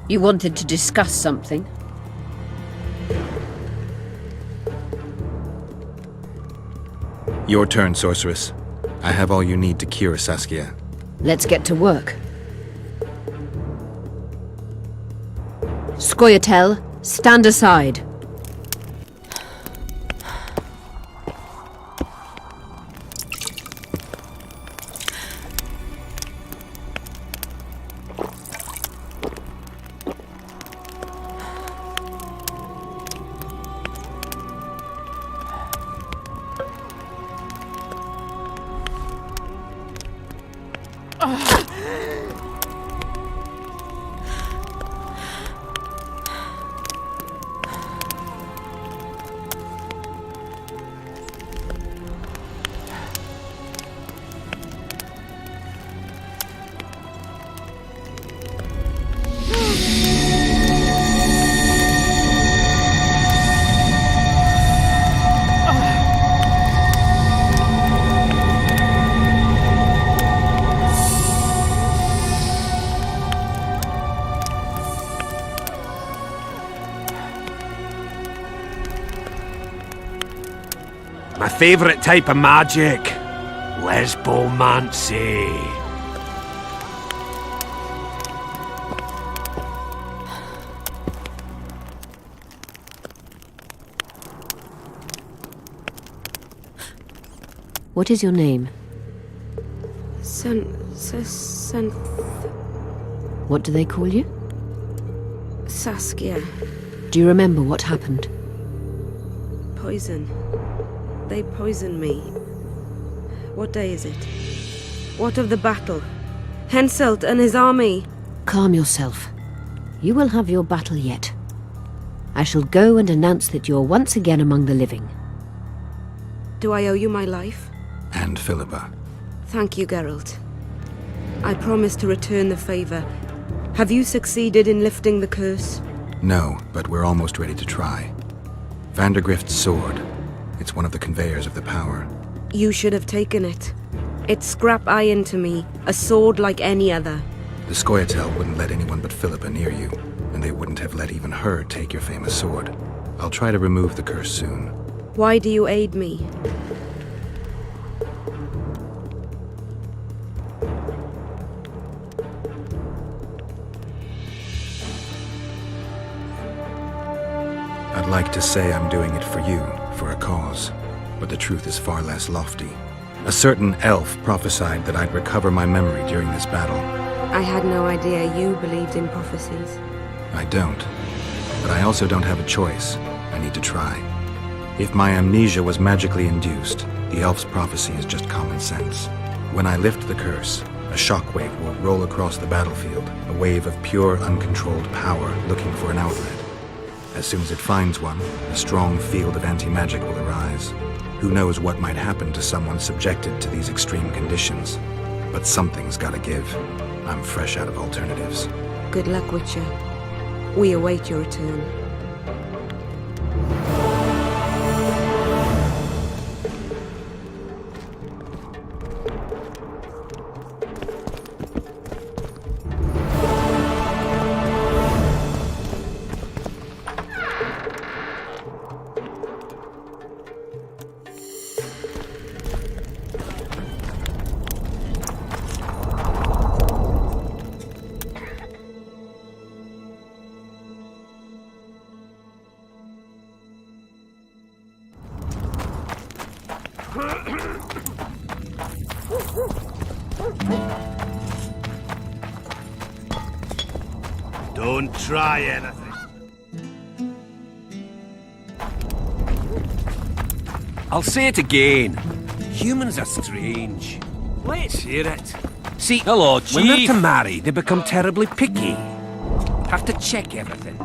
You wanted to discuss something? Your turn, sorceress. I have all you need to cure Saskia. Let's get to work. Scoia'tael, stand aside. My favourite type of magic. Lesbomancy. What is your name? What do they call you? Saskia. Do you remember what happened? Poison. They poisoned me. What day is it? What of the battle? Henselt and his army. Calm yourself. You will have your battle yet. I shall go and announce that you are once again among the living. Do I owe you my life? And Philippa. Thank you, Geralt. I promise to return the favor. Have you succeeded in lifting the curse? No, but we're almost ready to try. Vandergrift's sword. It's one of the conveyors of the power. You should have taken it. It's scrap iron to me, a sword like any other. The Scoia'tael wouldn't let anyone but Philippa near you, and they wouldn't have let even her take your famous sword. I'll try to remove the curse soon. Why do you aid me? I'd like to say I'm doing it for you, for a cause, but the truth is far less lofty. A certain elf prophesied that I'd recover my memory during this battle. I had no idea you believed in prophecies. I don't. But I also don't have a choice. I need to try. If my amnesia was magically induced, the elf's prophecy is just common sense. When I lift the curse, a shockwave will roll across the battlefield, a wave of pure, uncontrolled power looking for an outlet. As soon as it finds one, a strong field of anti-magic will arise. Who knows what might happen to someone subjected to these extreme conditions? But something's gotta give. I'm fresh out of alternatives. Good luck, Witcher. We await your return. Don't try anything. I'll say it again. Humans are strange. Let's hear it. See, Hello, when they're Chief. to marry, they become terribly picky. Have to check everything.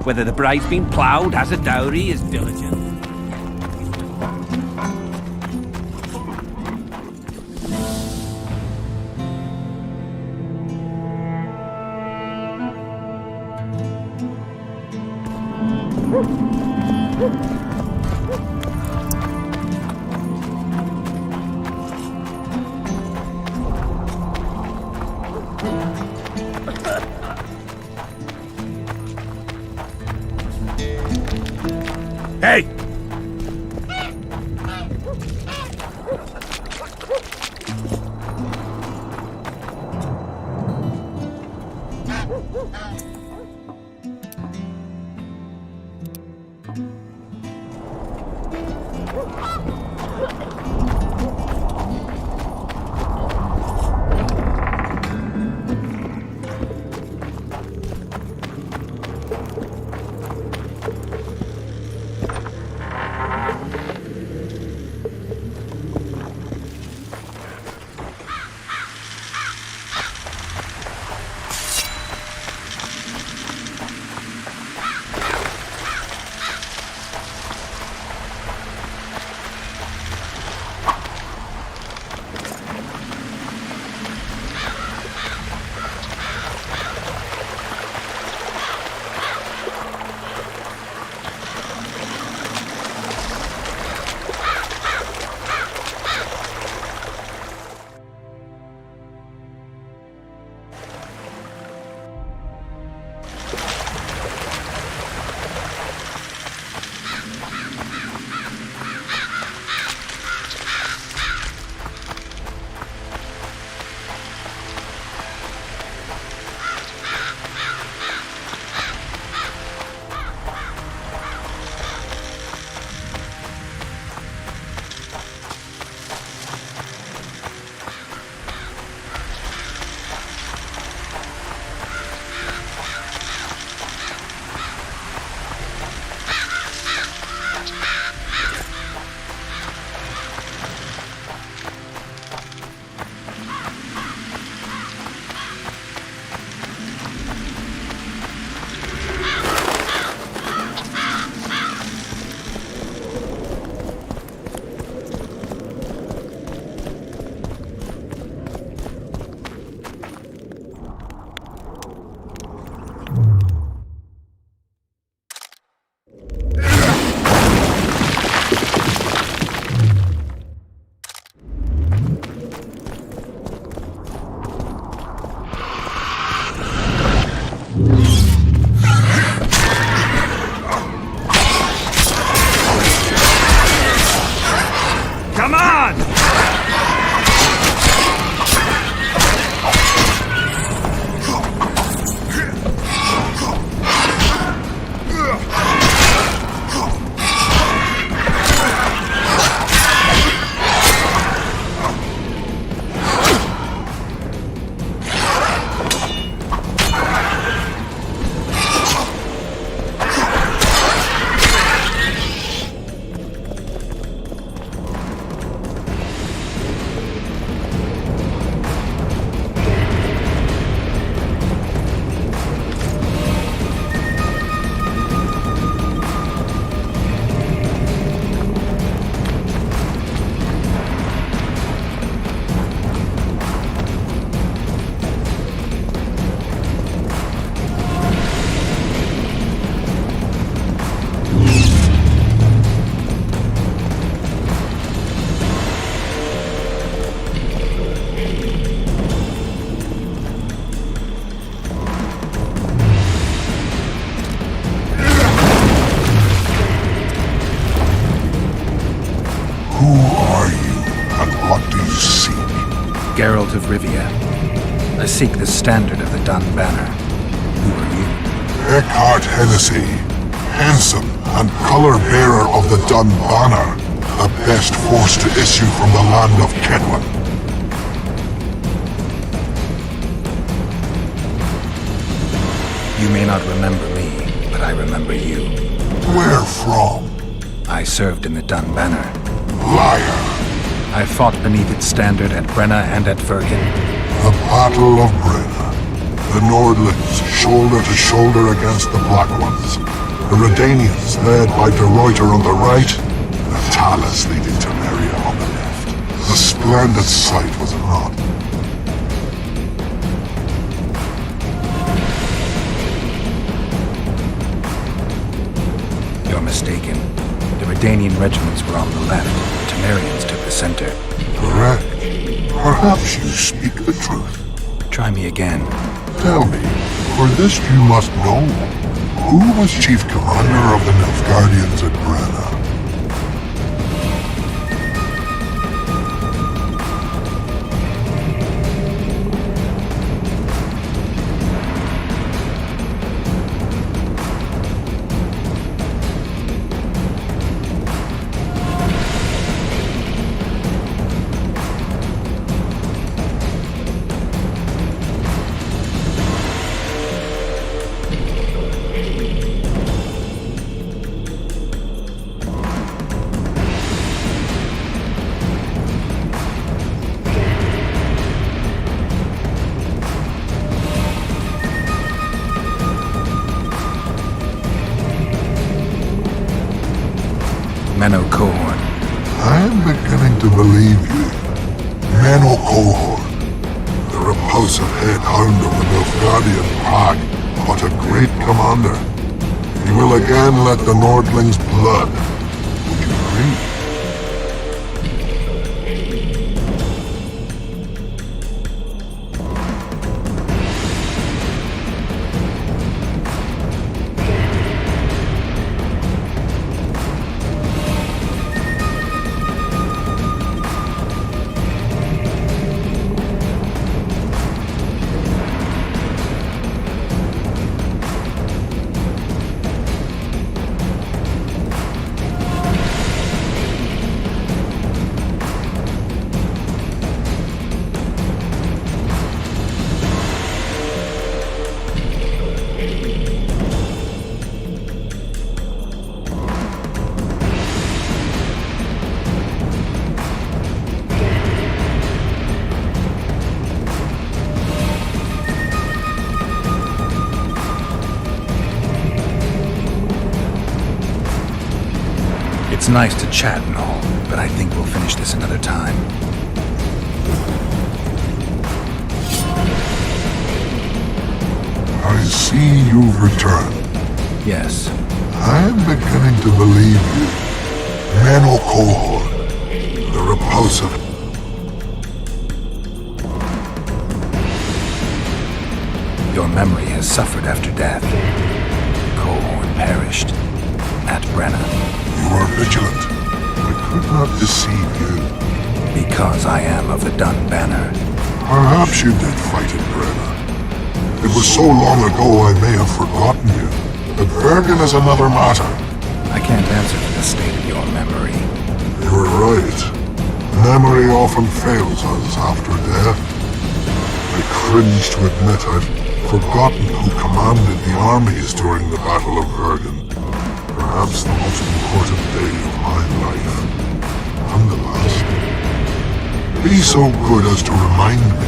Whether the bride's been ploughed, has a dowry, is diligent. Hey! seek the standard of the Dun Banner. Who are you? Eckhart Hennessy, handsome and color-bearer of the Dun Banner, the best force to issue from the land of Kenwan. You may not remember me, but I remember you. Where from? I served in the Dun Banner. Liar! I fought beneath its standard at Brenna and at Vergen. The Battle of Brenna. The Nordlands, shoulder to shoulder against the Black Ones. The Redanians, led by De Ruyter on the right. The Talas leading to Meria on the left. A splendid sight, was it not? You're mistaken. The Redanian regiments were on the left. The Temerians took the center. Correct. Perhaps you speak the truth. Try me again. Tell me, for this you must know, who was chief commander of the Nilfgaardians at Brenna? Menno Cohorn. I am beginning to believe you. Menno Cohorn, the repulsive head hound of the Nilfgaardian pack, but a great commander. He will again let the Nordlings' blood. Would you agree? It's nice to chat and all, but I think we'll finish this another time. I see you've returned. Yes. I am beginning to believe you. Menno Cohorn, the repulsive. Your memory has suffered after death. Cohorn perished at Brenna. You were vigilant. I could not deceive you. Because I am of the Dun Banner. Perhaps you did fight at Brenna. It was so long ago I may have forgotten you. But Vergen is another matter. I can't answer for the state of your memory. You're right. Memory often fails us after death. I cringe to admit I've forgotten who commanded the armies during the Battle of Vergen. Perhaps the most important day of my life. And the last. Be so good as to remind me.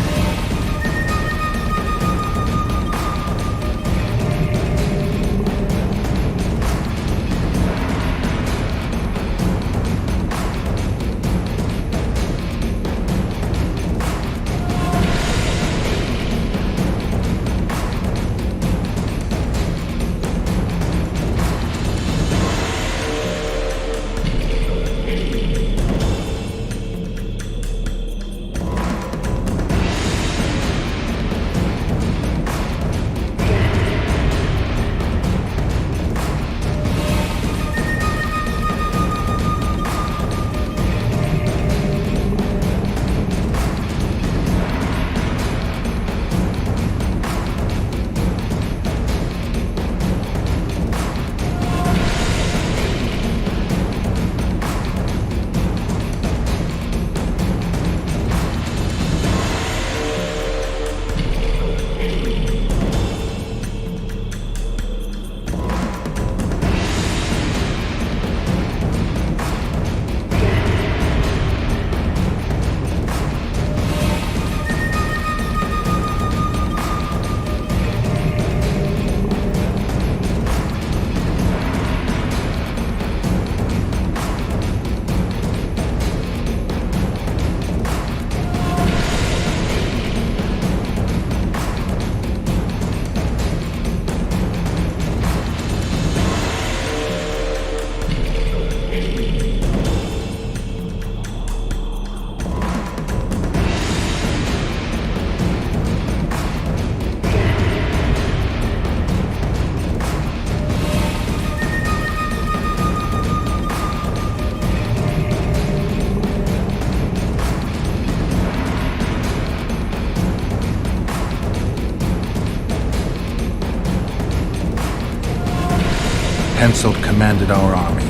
Henselt commanded our army.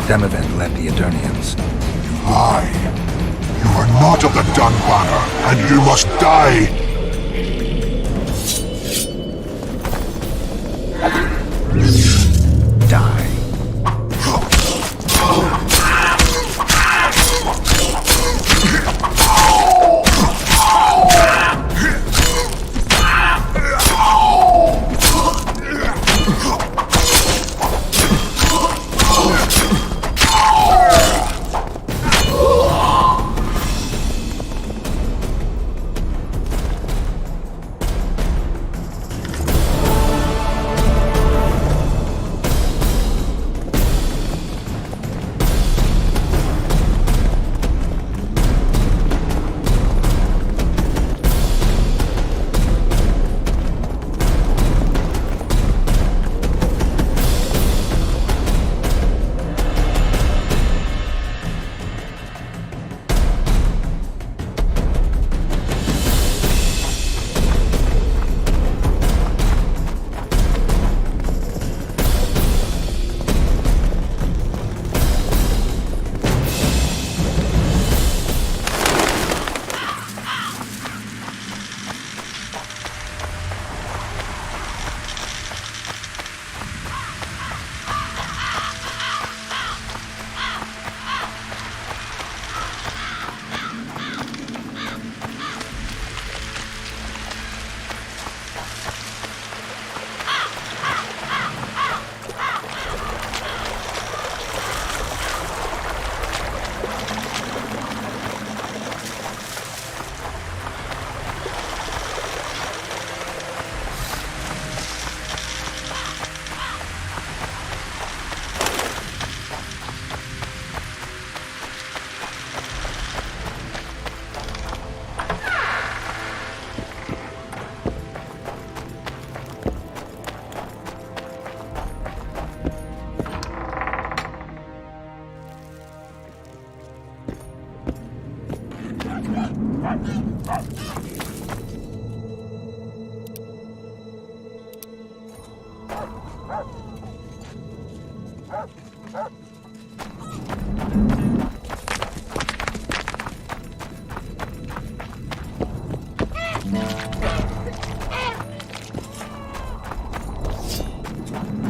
Demavend led the Edirnians. Lie. You are not of the Dun Banner, and you must die! Die.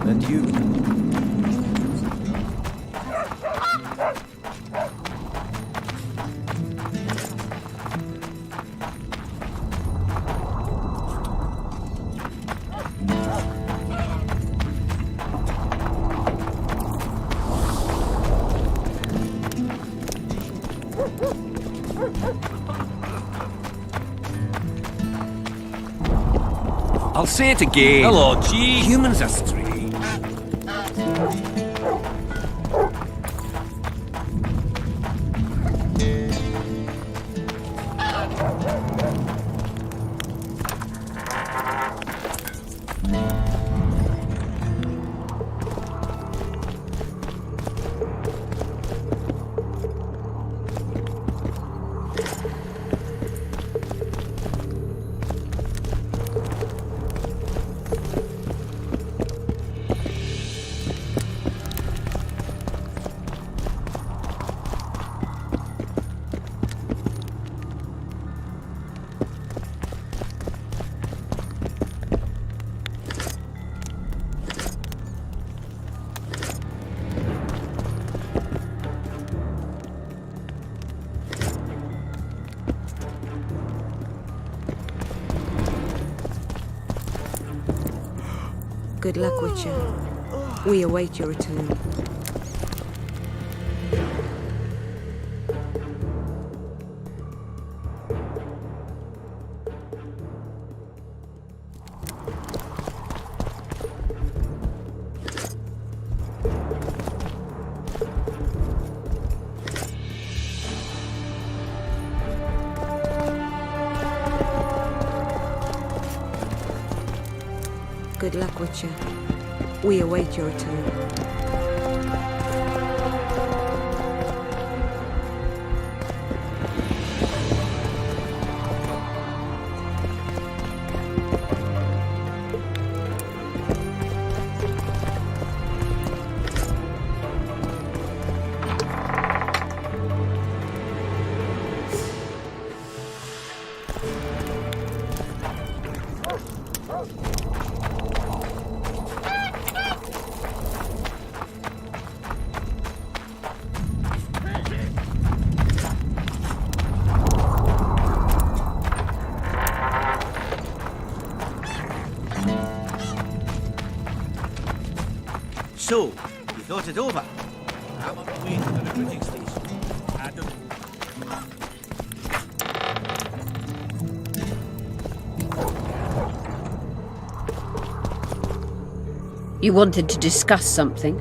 And you? I'll say it again. Hello, G. Humans are strange. Good luck, Witcher. We await your return. Good luck, Witcher. We await your return. So, you thought it over? I'm on my way to the recruiting station. I don't... You wanted to discuss something?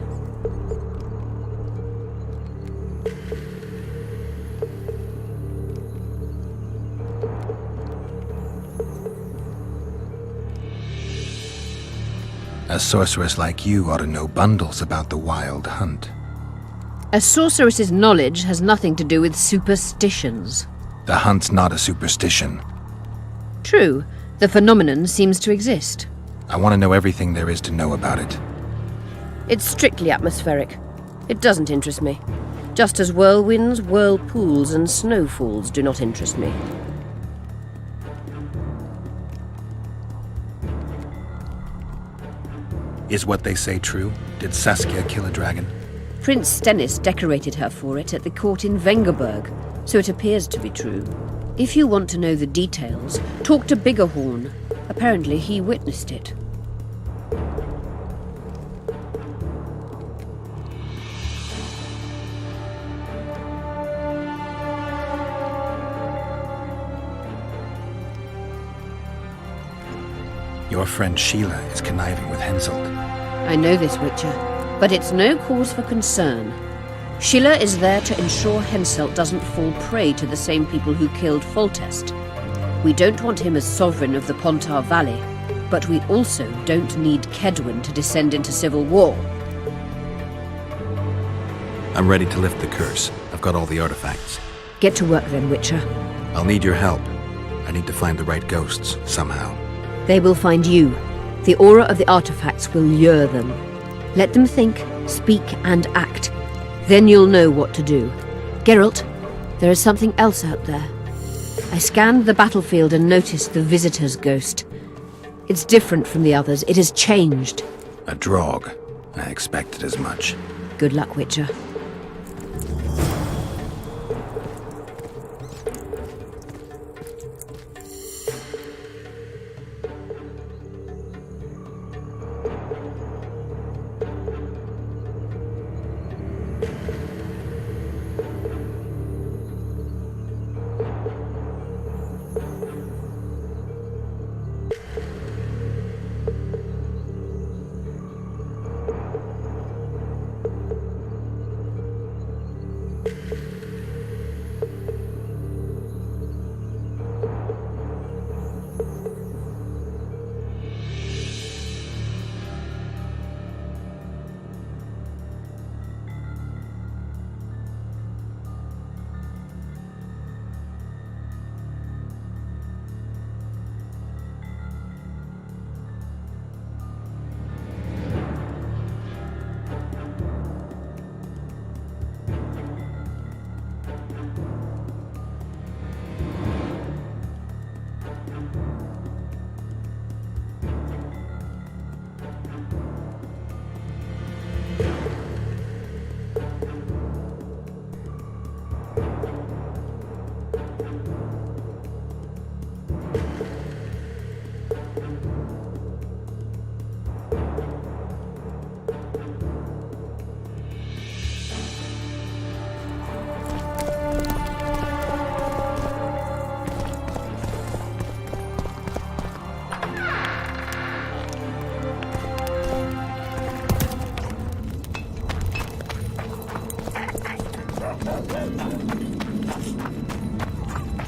A sorceress like you ought to know bundles about the wild hunt. A sorceress's knowledge has nothing to do with superstitions. The hunt's not a superstition. True, the phenomenon seems to exist. I want to know everything there is to know about it. It's strictly atmospheric. It doesn't interest me. Just as whirlwinds, whirlpools, and snowfalls do not interest me. Is what they say true? Did Saskia kill a dragon? Prince Stennis decorated her for it at the court in Vengerberg, so it appears to be true. If you want to know the details, talk to Biggerhorn. Apparently he witnessed it. Your friend Sheila is conniving with Henselt. I know this, Witcher, but it's no cause for concern. Sheila is there to ensure Henselt doesn't fall prey to the same people who killed Foltest. We don't want him as sovereign of the Pontar Valley, but we also don't need Kedwin to descend into civil war. I'm ready to lift the curse. I've got all the artifacts. Get to work then, Witcher. I'll need your help. I need to find the right ghosts, somehow. They will find you. The aura of the artifacts will lure them. Let them think, speak, and act. Then you'll know what to do. Geralt, there is something else out there. I scanned the battlefield and noticed the Visitor's ghost. It's different from the others. It has changed. A Draug. I expected as much. Good luck, Witcher.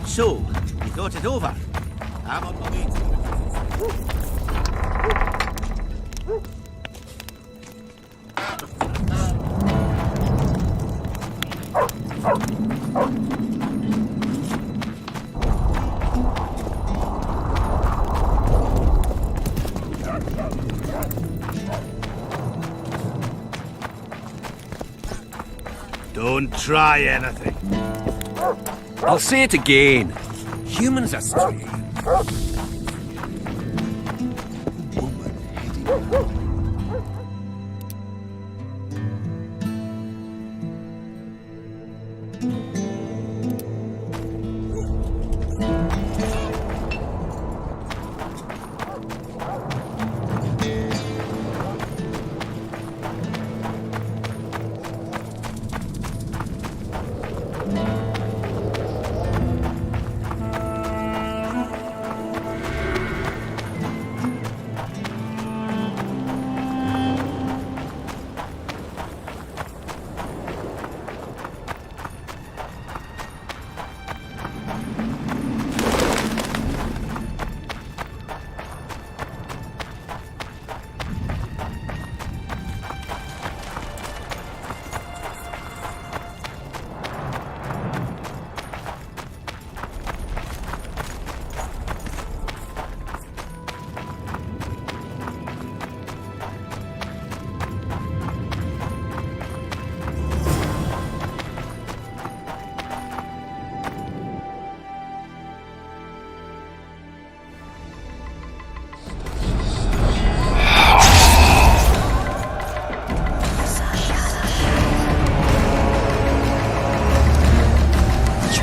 So, you thought it over? I'm on my way to... Don't try anything. I'll say it again. Humans are strange.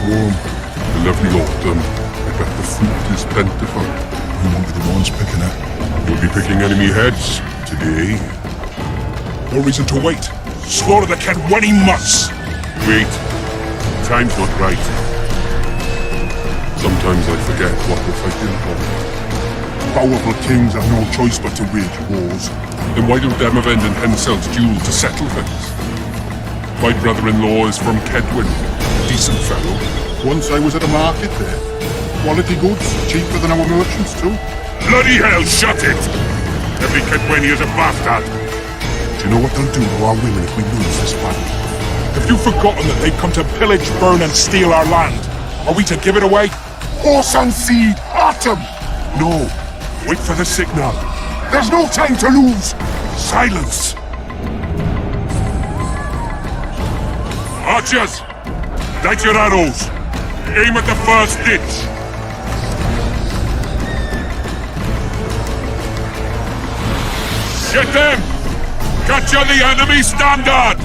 warm. The lovely autumn. I bet the fruit is plentiful. We won't be the ones picking it. We'll be picking enemy heads today. No reason to wait. Slaughter the cat when he must. Wait. Time's not right. Sometimes I forget what we're fighting for. Powerful kings have no choice but to wage wars. Then why don't Demavend and Henselt's duel to settle things? My brother-in-law is from Kedwin. Decent fellow. Once I was at a market there. Quality goods, cheaper than our merchants too. Bloody hell, shut it! Every Kedweni is a bastard. Do you know what they'll do to our women if we lose this battle? Have you forgotten that they've come to pillage, burn and steal our land? Are we to give it away? Horse and seed, autumn! No, wait for the signal. There's no time to lose! Silence! Archers! Light your arrows! Aim at the first ditch! Get them! Capture the enemy standard!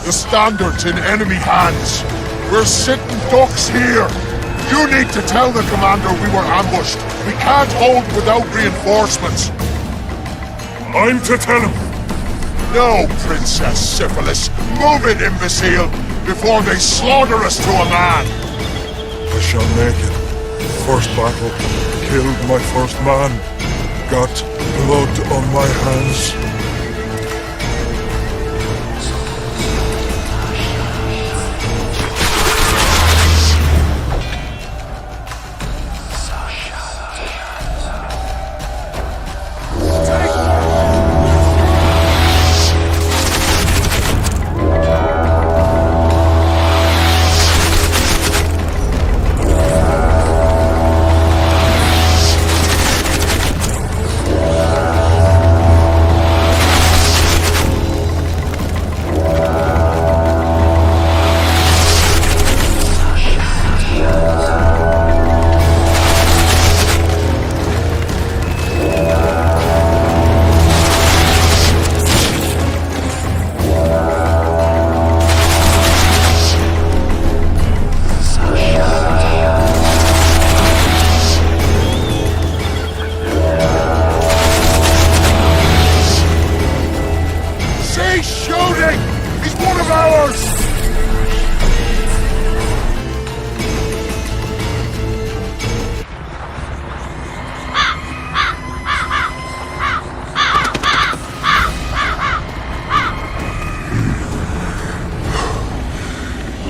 The standard's in enemy hands. We're sitting ducks here. You need to tell the commander we were ambushed. We can't hold without reinforcements. I'm to tell him. No, Princess Syphilis. Move it, imbecile, before they slaughter us to a man. I shall make it. First battle. Killed my first man. Got blood on my hands.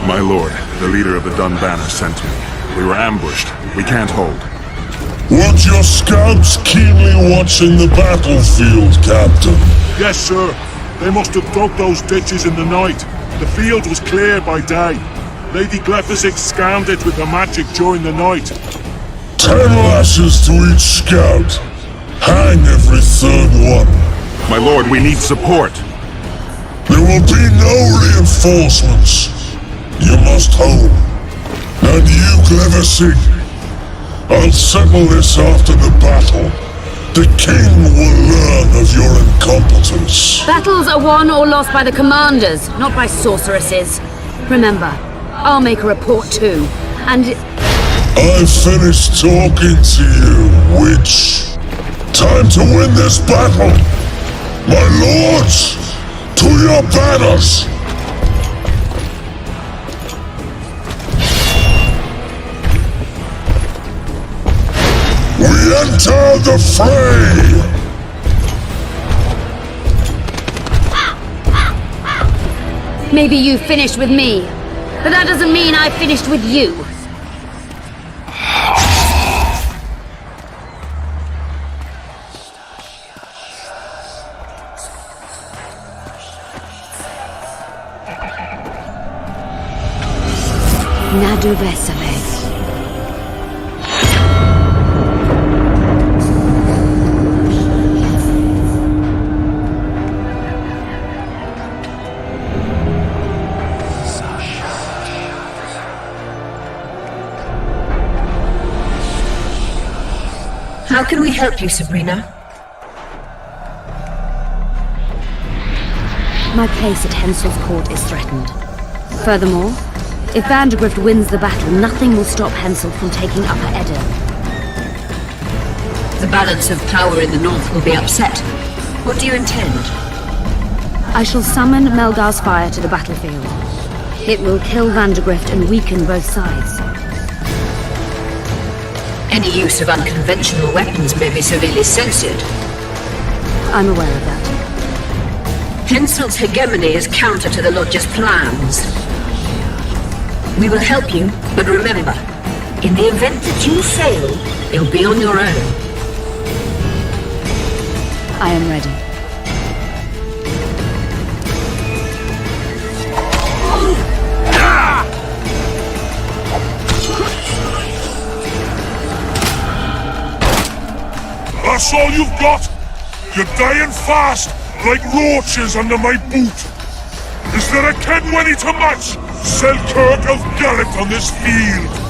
My lord, the leader of the Dunbanner sent me. We were ambushed. We can't hold. Weren't your scouts keenly watching the battlefield, Captain? Yes, sir. They must have dug those ditches in the night. The field was clear by day. Lady Glephisic scanned it with her magic during the night. 10 lashes to each scout. Hang every third one. My lord, we need support. There will be no reinforcements. You must hold. And you, Glephisic, I'll settle this after the battle. The king will learn of your incompetence. Battles are won or lost by the commanders, not by sorceresses. Remember, I'll make a report too, and... I've finished talking to you, witch. Time to win this battle. My lords, to your banners! We enter the fray! Maybe you finished with me, but that doesn't mean I finished with you. Nadu Besame. How can we help you, Sabrina? My place at Hensel's court is threatened. Furthermore, if Vandegrift wins the battle, nothing will stop Hensel from taking Upper Edda. The balance of power in the north will be upset. What do you intend? I shall summon Melgar's fire to the battlefield. It will kill Vandegrift and weaken both sides. Any use of unconventional weapons may be severely censored. I'm aware of that. Hensel's hegemony is counter to the Lodge's plans. We will help you, but remember, in the event that you fail, you'll be on your own. I am ready. That's all you've got? You're dying fast, like roaches under my boot. Is there a Kenwenny to match Selkirk of Garrett on this field?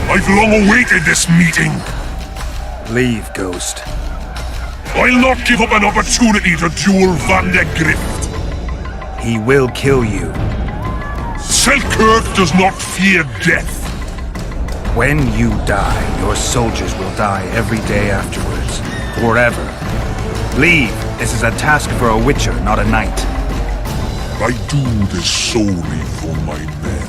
I've long awaited this meeting. Leave, Ghost. I'll not give up an opportunity to duel Van de Grift. He will kill you. Selkirk does not fear death. When you die, your soldiers will die every day afterwards. Forever. Leave. This is a task for a witcher, not a knight. I do this solely for my men.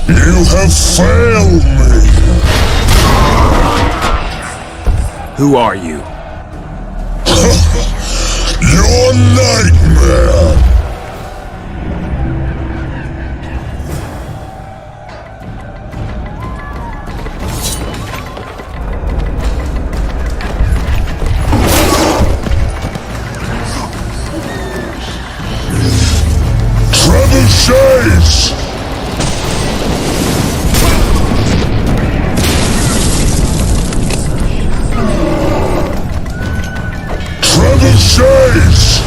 You have failed me! Who are you? Your nightmare! Trebuchets! Trebuchets!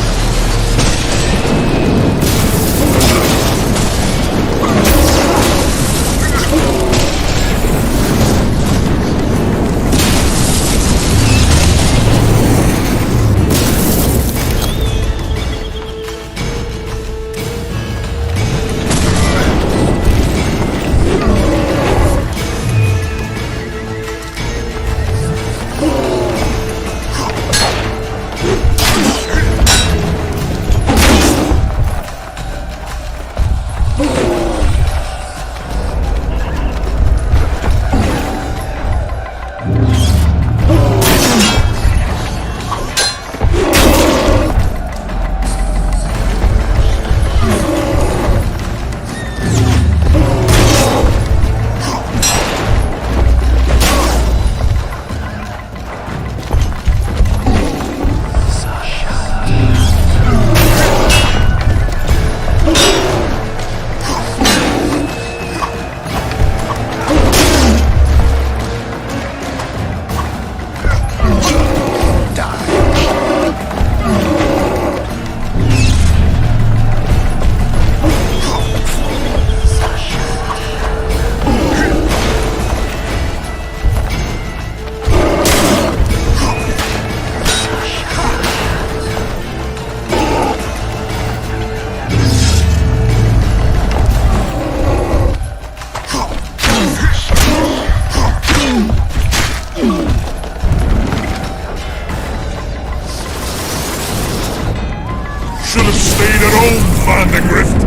Should have stayed at home, Van de Grift.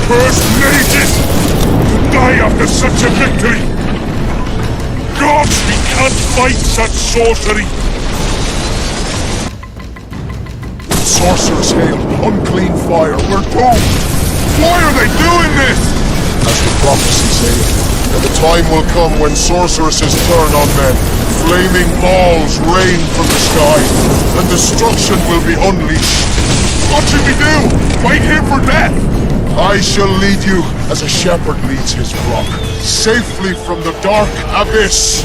Cursed mages! To die after such a victory! Gods, we can't fight such sorcery! Sorcerer's hail, unclean fire, we're doomed! Why are they doing this? As the prophecy saith, the time will come when sorceresses turn on men. Flaming balls rain from the sky, and destruction will be unleashed. What should we do? Fight here for death? I shall lead you as a shepherd leads his flock, safely from the dark abyss.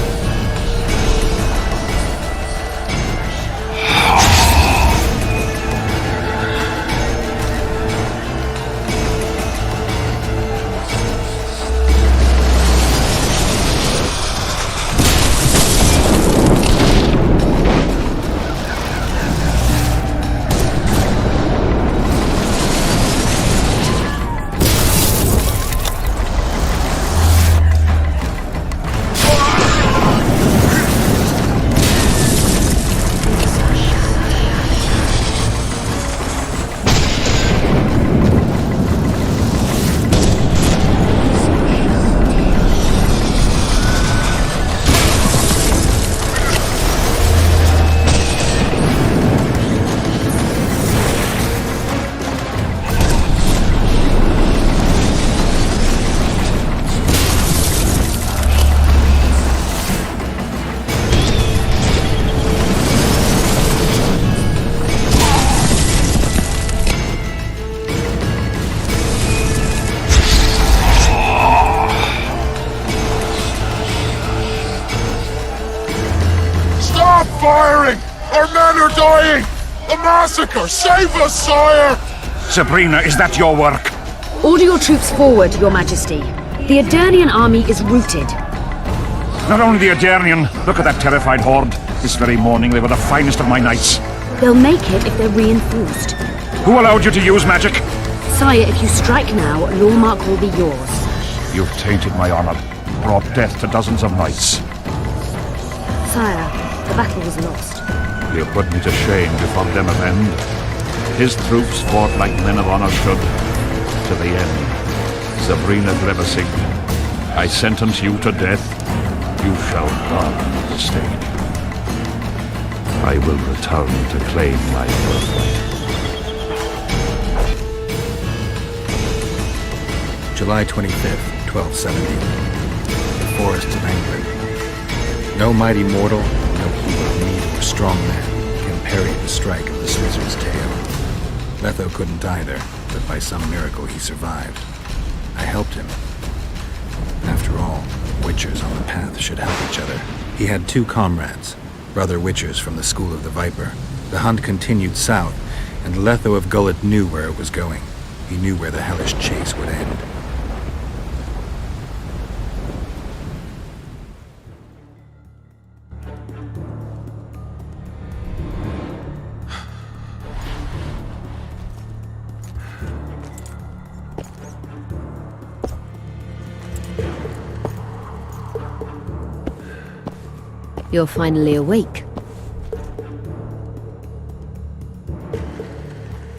Stop firing! Our men are dying! The massacre! Save us, sire! Sabrina, is that your work? Order your troops forward, Your Majesty. The Adernian army is routed. Not only the Adernian, look at that terrified horde. This very morning they were the finest of my knights. They'll make it if they're reinforced. Who allowed you to use magic? Sire, if you strike now, Lawmark will be yours. You've tainted my honor, brought death to dozens of knights. Sire, the battle was lost. You put me to shame before them of end. His troops fought like men of honor should. To the end. Sabrina Grevesig, I sentence you to death. You shall burn the stake. I will return to claim my birthright. July 25th, 1270. The forests of England. No mighty mortal, no hero of need or strong man can parry the strike of the Swizzer's tail. Letho couldn't either, but by some miracle he survived. I helped him. After all, Witchers on the path should help each other. He had two comrades, brother Witchers from the School of the Viper. The hunt continued south, and Letho of Gullet knew where it was going. He knew where the hellish chase would end. You're finally awake.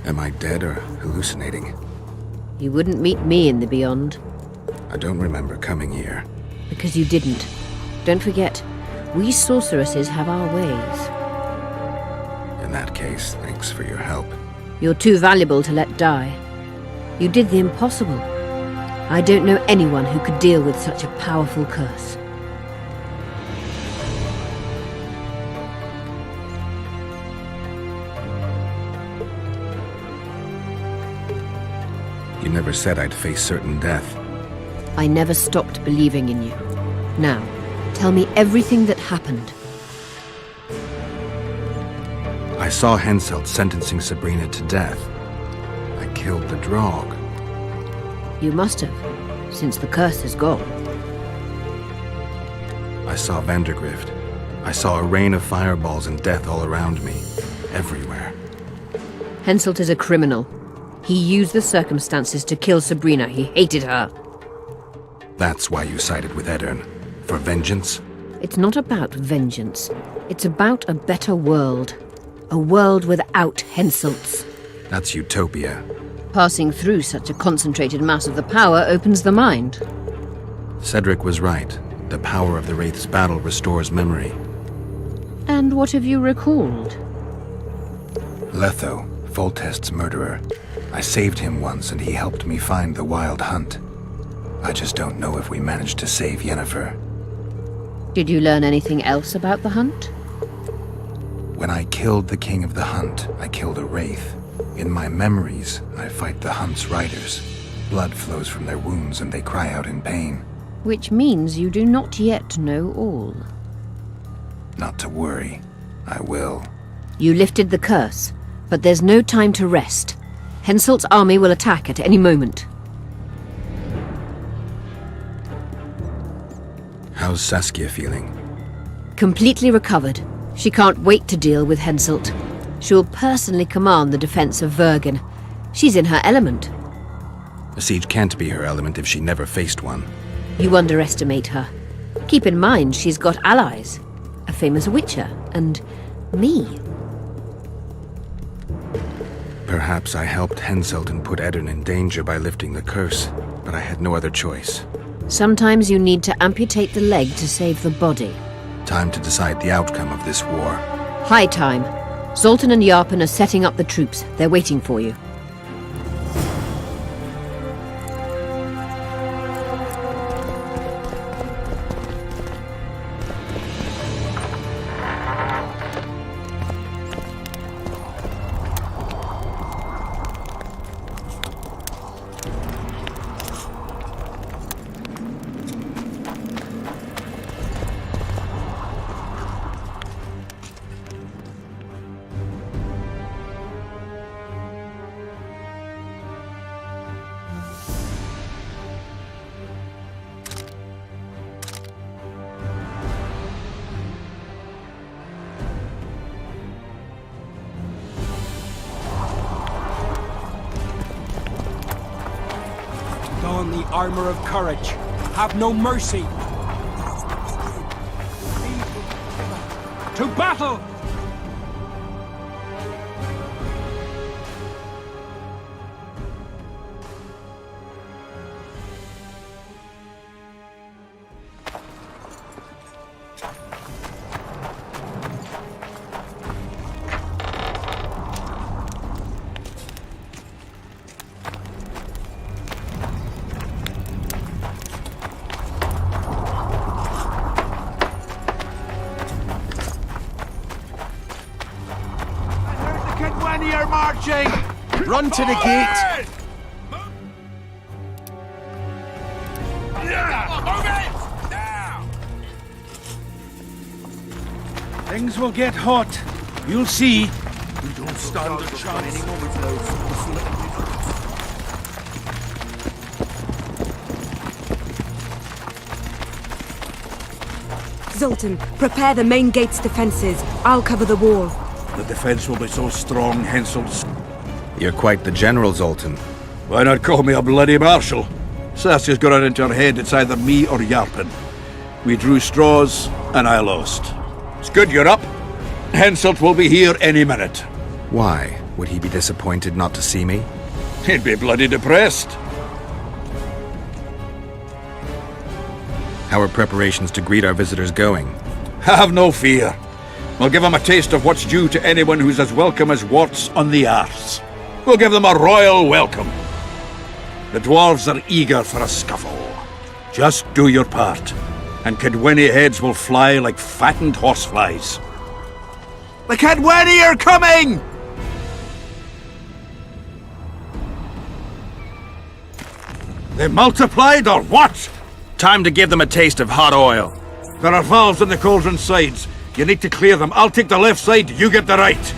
Am I dead or hallucinating? You wouldn't meet me in the Beyond. I don't remember coming here. Because you didn't. Don't forget, we sorceresses have our ways. In that case, thanks for your help. You're too valuable to let die. You did the impossible. I don't know anyone who could deal with such a powerful curse. You never said I'd face certain death. I never stopped believing in you. Now, tell me everything that happened. I saw Henselt sentencing Sabrina to death. I killed the Draug. You must have, since the curse is gone. I saw Vandergrift. I saw a rain of fireballs and death all around me. Everywhere. Henselt is a criminal. He used the circumstances to kill Sabrina. He hated her. That's why you sided with Eddern. For vengeance? It's not about vengeance. It's about a better world. A world without Henselts. That's utopia. Passing through such a concentrated mass of the power opens the mind. Cedric was right. The power of the Wraith's battle restores memory. And what have you recalled? Letho, Foltest's murderer. I saved him once and he helped me find the Wild Hunt. I just don't know if we managed to save Yennefer. Did you learn anything else about the hunt? When I killed the King of the Hunt, I killed a Wraith. In my memories, I fight the Hunt's riders. Blood flows from their wounds and they cry out in pain. Which means you do not yet know all. Not to worry. I will. You lifted the curse, but there's no time to rest. Henselt's army will attack at any moment. How's Saskia feeling? Completely recovered. She can't wait to deal with Henselt. She'll personally command the defense of Vergen. She's in her element. A siege can't be her element if she never faced one. You underestimate her. Keep in mind she's got allies. A famous witcher, and me. Perhaps I helped Henselt and put Eddern in danger by lifting the curse, but I had no other choice. Sometimes you need to amputate the leg to save the body. Time to decide the outcome of this war. High time. Zoltan and Yarpen are setting up the troops. They're waiting for you. armor of courage. Have no mercy. To battle! When you're marching! Run to the gate! Things will get hot. You'll see. We don't stand a chance anymore with Zoltan, prepare the main gate's defenses. I'll cover the wall. The defense will be so strong, Hensel's. You're quite the general, Zoltan. Why not call me a bloody marshal? Sassy's got it into her head it's either me or Yarpen. We drew straws, and I lost. It's good you're up. Henselt will be here any minute. Why? Would he be disappointed not to see me? He'd be bloody depressed. How are preparations to greet our visitors going? Have no fear. We'll give them a taste of what's due to anyone who's as welcome as warts on the arse. We'll give them a royal welcome. The dwarves are eager for a scuffle. Just do your part, and Cadwenny heads will fly like fattened horseflies. The Cadwenny are coming! They multiplied or what? Time to give them a taste of hot oil. There are valves on the cauldron sides. You need to clear them. I'll take the left side, you get the right.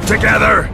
Together!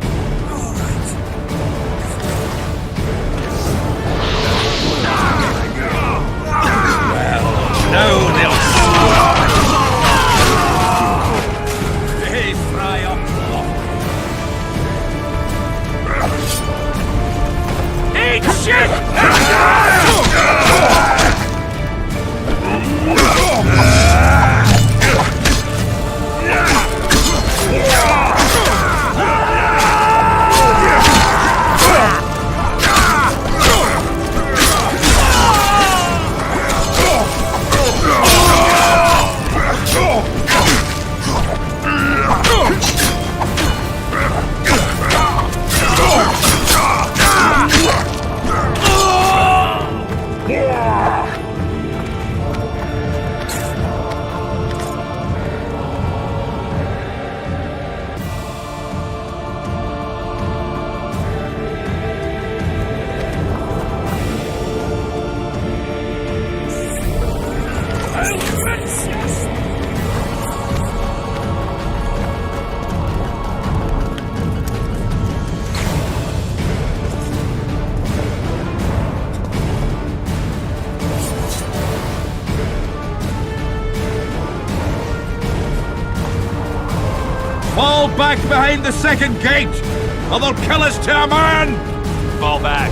Fall back behind the second gate, or they'll kill us to a man! Fall back.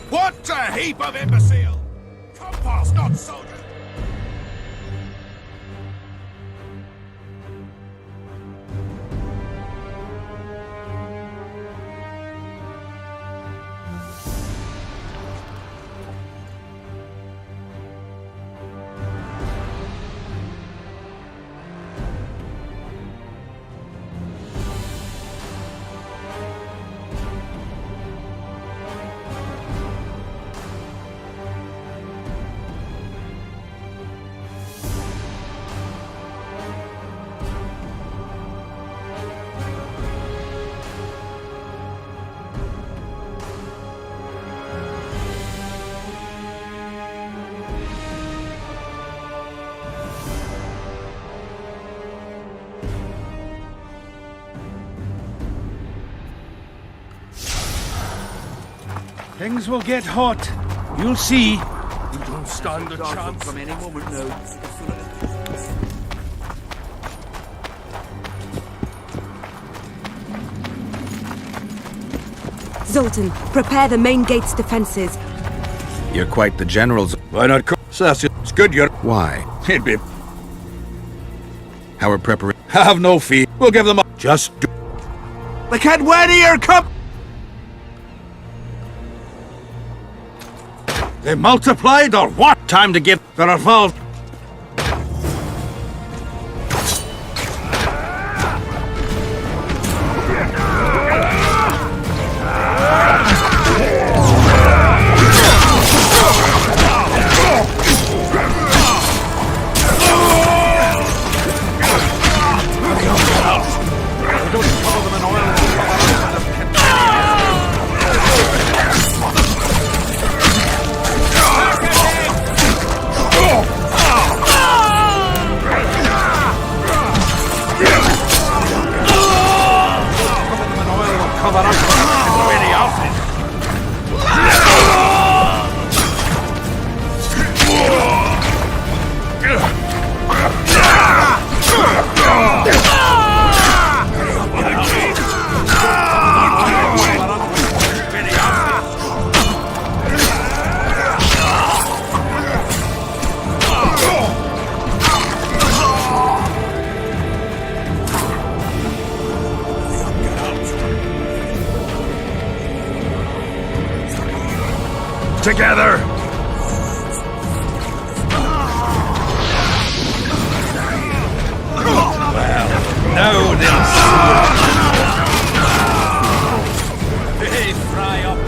What a heap of imbecile! Compass, not soldiers! Things will get hot. You'll see. We don't stand a chance. From any moment now. Zoltan, prepare the main gate's defenses. You're quite the generals. Why not come? Sassy, it's good you're... Why? It'd be... How are preparations? Have no fear. We'll give them a... Just do... They can't wait here, come! They multiplied or what? Time to get... They're involved. together! Well, now they'll see. They fry up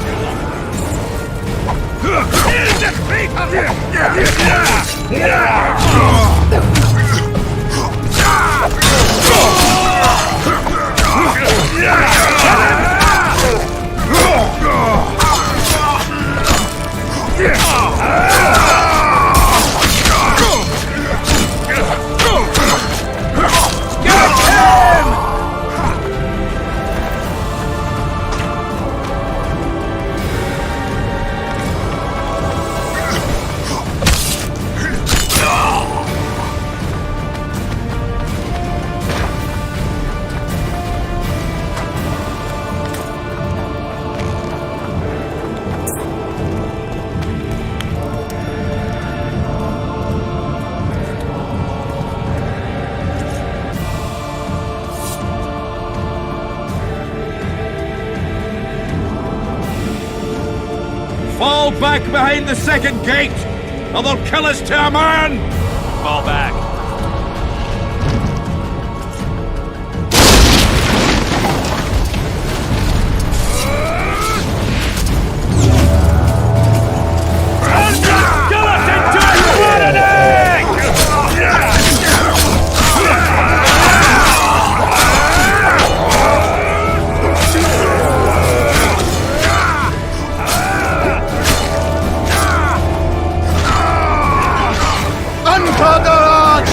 Fall back behind the second gate, or they'll kill us to a man! Fall back. Unconquered!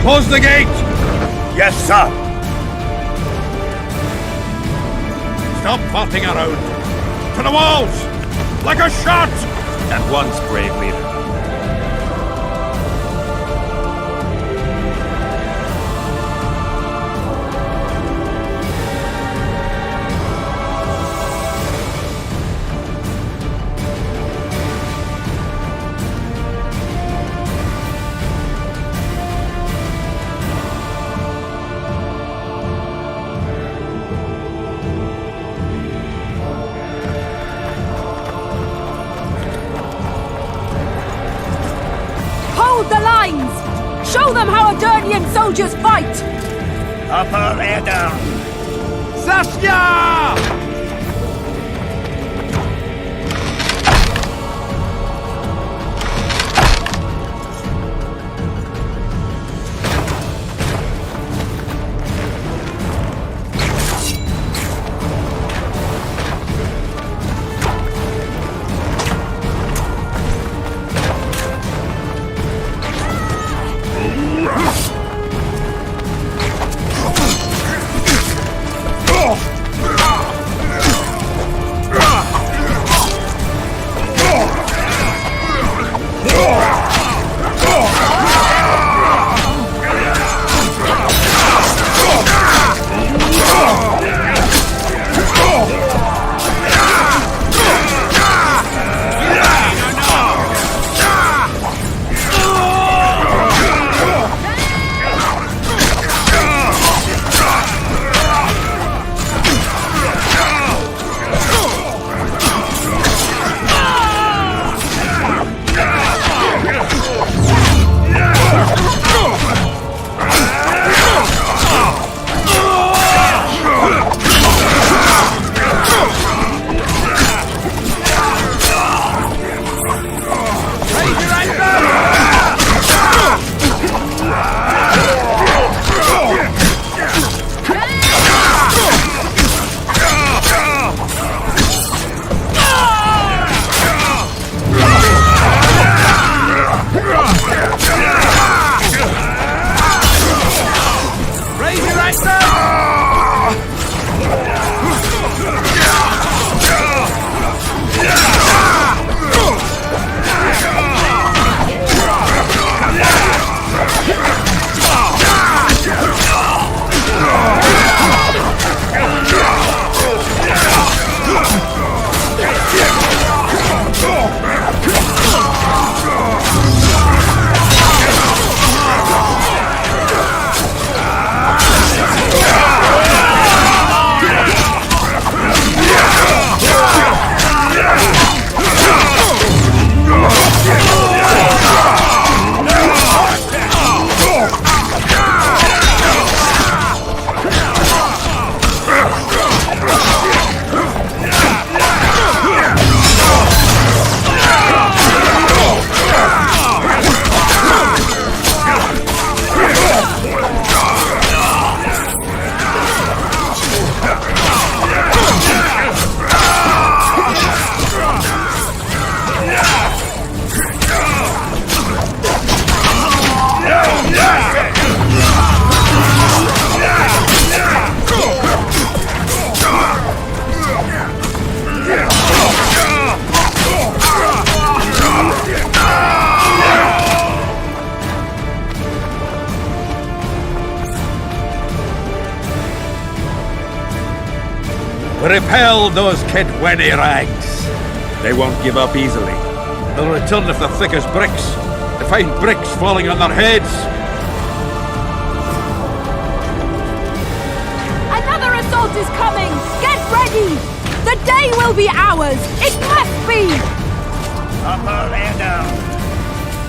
Close the gate! Yes, sir. Stop farting around! To the walls! Like a shot! At once, brave leader. Hold the lines! Show them how Adernian soldiers fight! Upper Eder. Saskia! Repel those Kedweni rags. They won't give up easily. They'll return if they're thick as bricks, to find bricks falling on their heads. Another assault is coming! Get ready! The day will be ours! It must be! Upper Eder.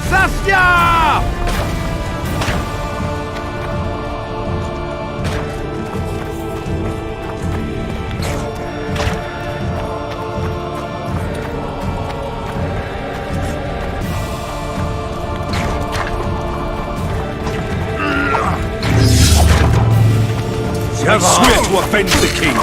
Saskia! I swear to avenge the king.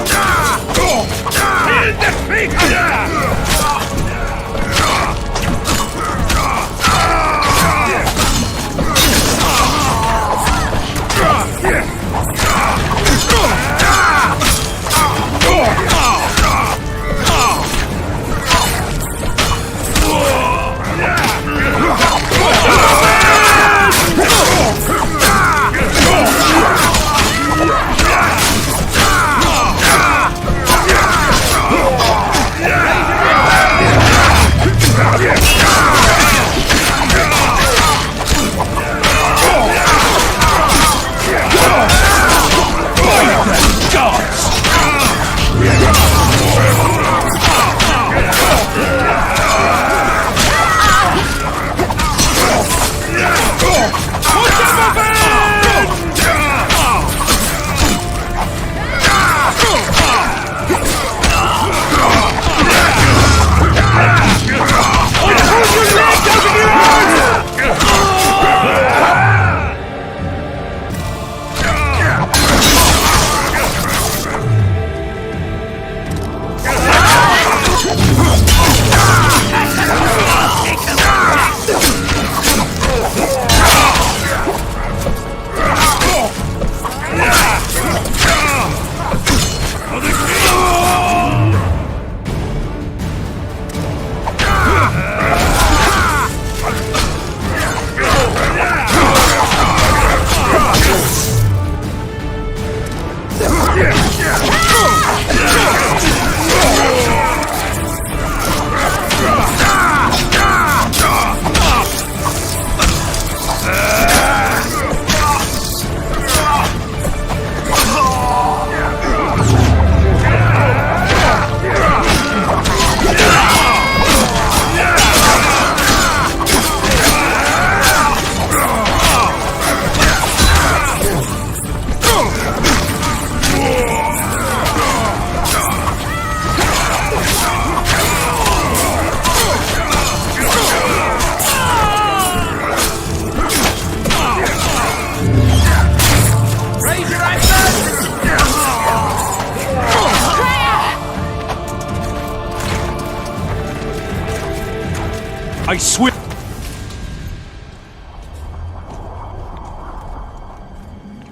swim.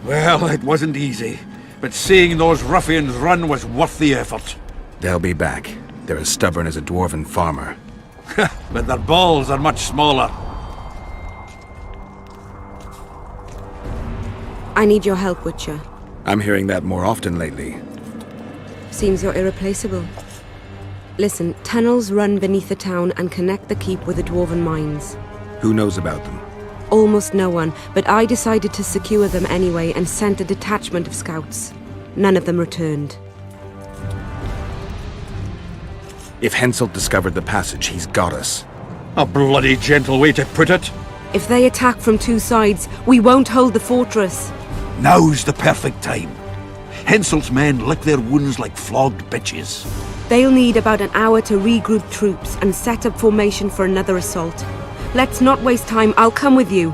Well, it wasn't easy, but seeing those ruffians run was worth the effort. They'll be back. They're as stubborn as a dwarven farmer. But their balls are much smaller. I need your help, Witcher. I'm hearing that more often lately. Seems you're irreplaceable. Listen, tunnels run beneath the town and connect the keep with the dwarven mines. Who knows about them? Almost no one, but I decided to secure them anyway and sent a detachment of scouts. None of them returned. If Henselt discovered the passage, he's got us. A bloody gentle way to put it. If they attack from two sides, we won't hold the fortress. Now's the perfect time. Henselt's men lick their wounds like flogged bitches. They'll need about an hour to regroup troops and set up formation for another assault. Let's not waste time. I'll come with you.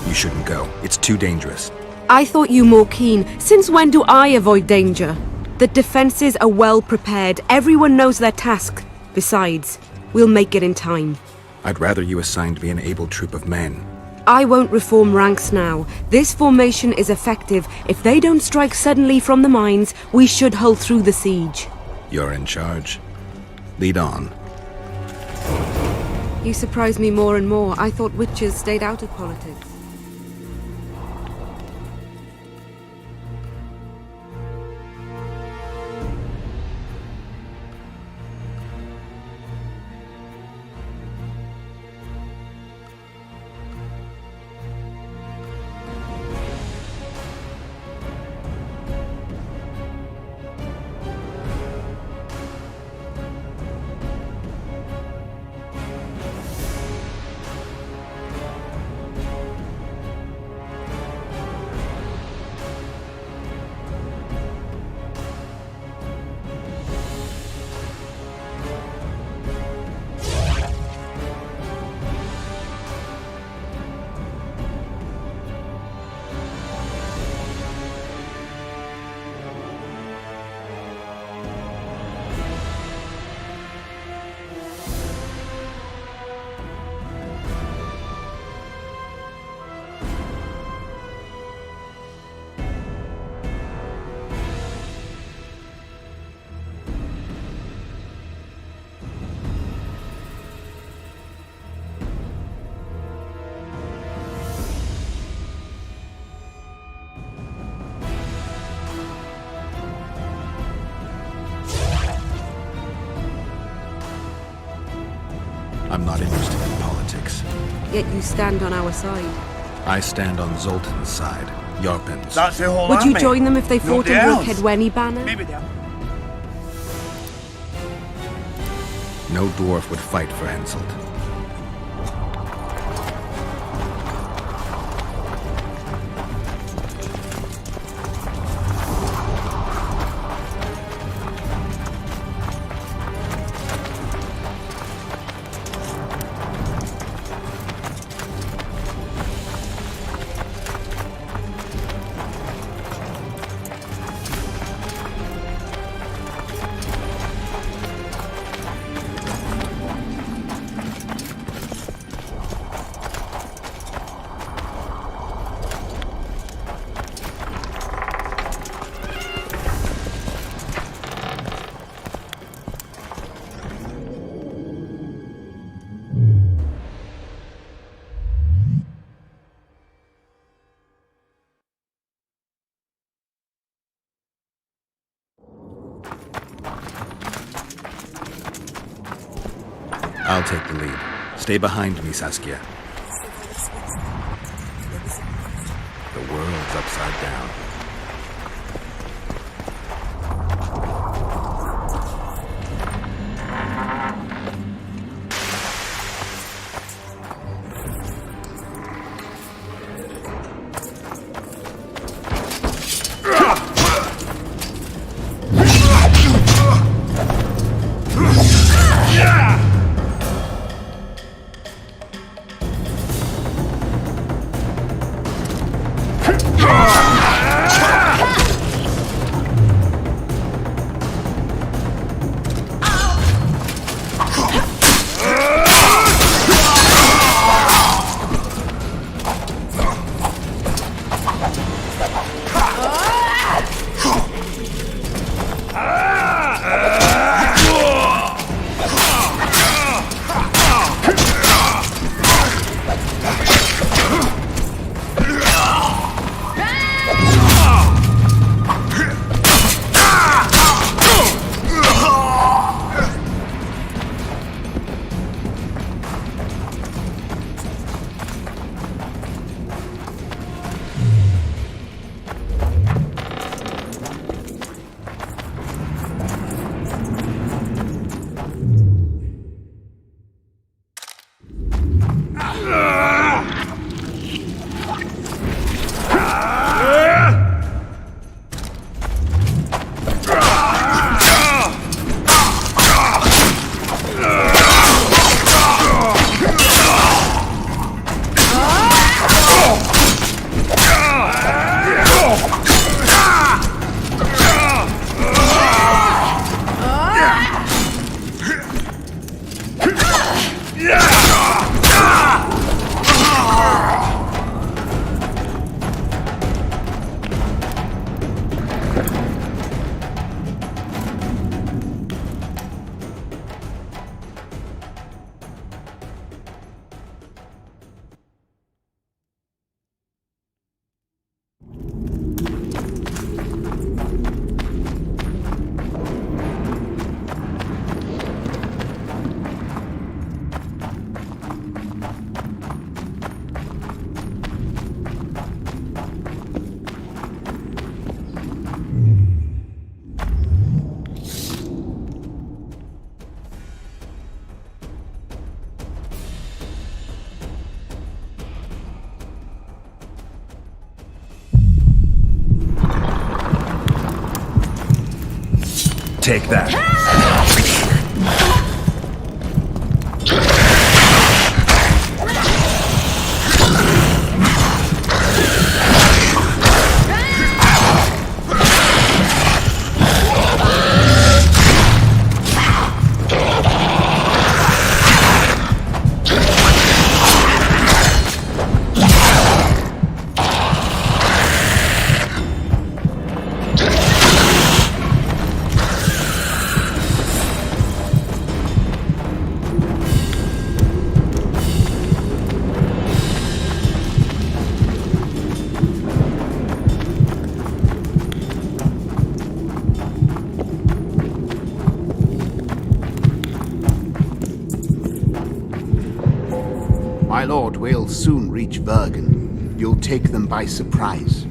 You shouldn't go. It's too dangerous. I thought you more keen. Since when do I avoid danger? The defenses are well prepared. Everyone knows their task. Besides, we'll make it in time. I'd rather you assigned me an able troop of men. I won't reform ranks now. This formation is effective. If they don't strike suddenly from the mines, we should hold through the siege. You're in charge. Lead on. You surprise me more and more. I thought witches stayed out of politics. I'm not interested in politics. Yet you stand on our side. I stand on Zoltan's side. Yarpen's. That's the whole Would you army. join them if they fought Nobody under a else. Kedweni banner? Maybe they are. No dwarf would fight for Henselt. I'll take the lead. Stay behind me, Saskia. The world's upside down. take that. My lord, we'll soon reach Bergen. You'll take them by surprise.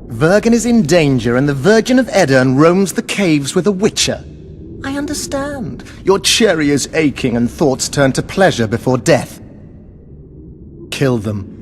Bergen is in danger and the Virgin of Edirne roams the caves with a witcher. I understand. Your cherry is aching and thoughts turn to pleasure before death. Kill them.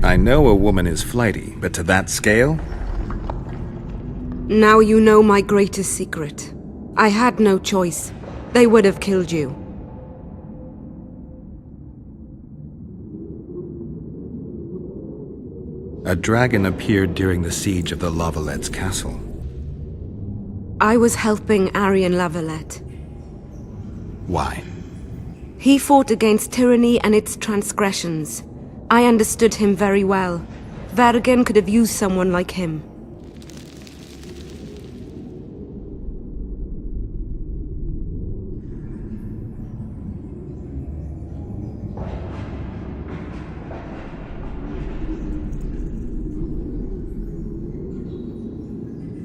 I know a woman is flighty, but to that scale? Now you know my greatest secret. I had no choice. They would have killed you. A dragon appeared during the siege of the Lavalettes' castle. I was helping Arian Lavalette. Why? He fought against tyranny and its transgressions. I understood him very well. Vergen could have used someone like him.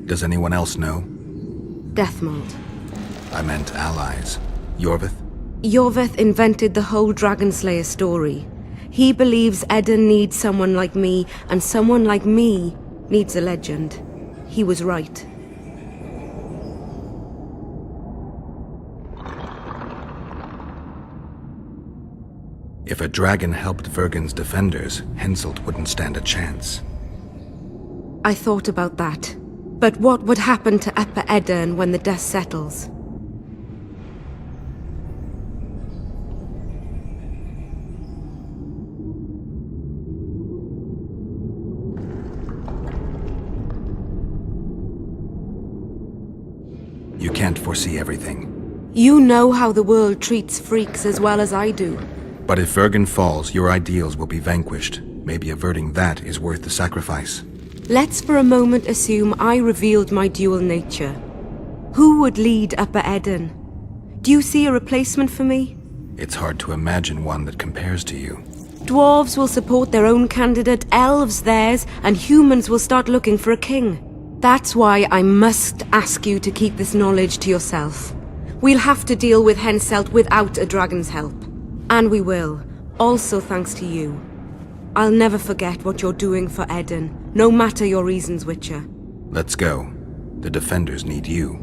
Does anyone else know? Deathmold. I meant allies. Yorvith? Yorvith invented the whole Dragonslayer story. He believes Edirne needs someone like me, and someone like me needs a legend. He was right. If a dragon helped Vergen's defenders, Henselt wouldn't stand a chance. I thought about that. But what would happen to Upper Edirn when the dust settles? You can't foresee everything. You know how the world treats freaks as well as I do. But if Vergen falls, your ideals will be vanquished. Maybe averting that is worth the sacrifice. Let's for a moment assume I revealed my dual nature. Who would lead Upper Edirn? Do you see a replacement for me? It's hard to imagine one that compares to you. Dwarves will support their own candidate, elves theirs, and humans will start looking for a king. That's why I must ask you to keep this knowledge to yourself. We'll have to deal with Henselt without a dragon's help. And we will, also thanks to you. I'll never forget what you're doing for Edirn, no matter your reasons, Witcher. Let's go. The defenders need you.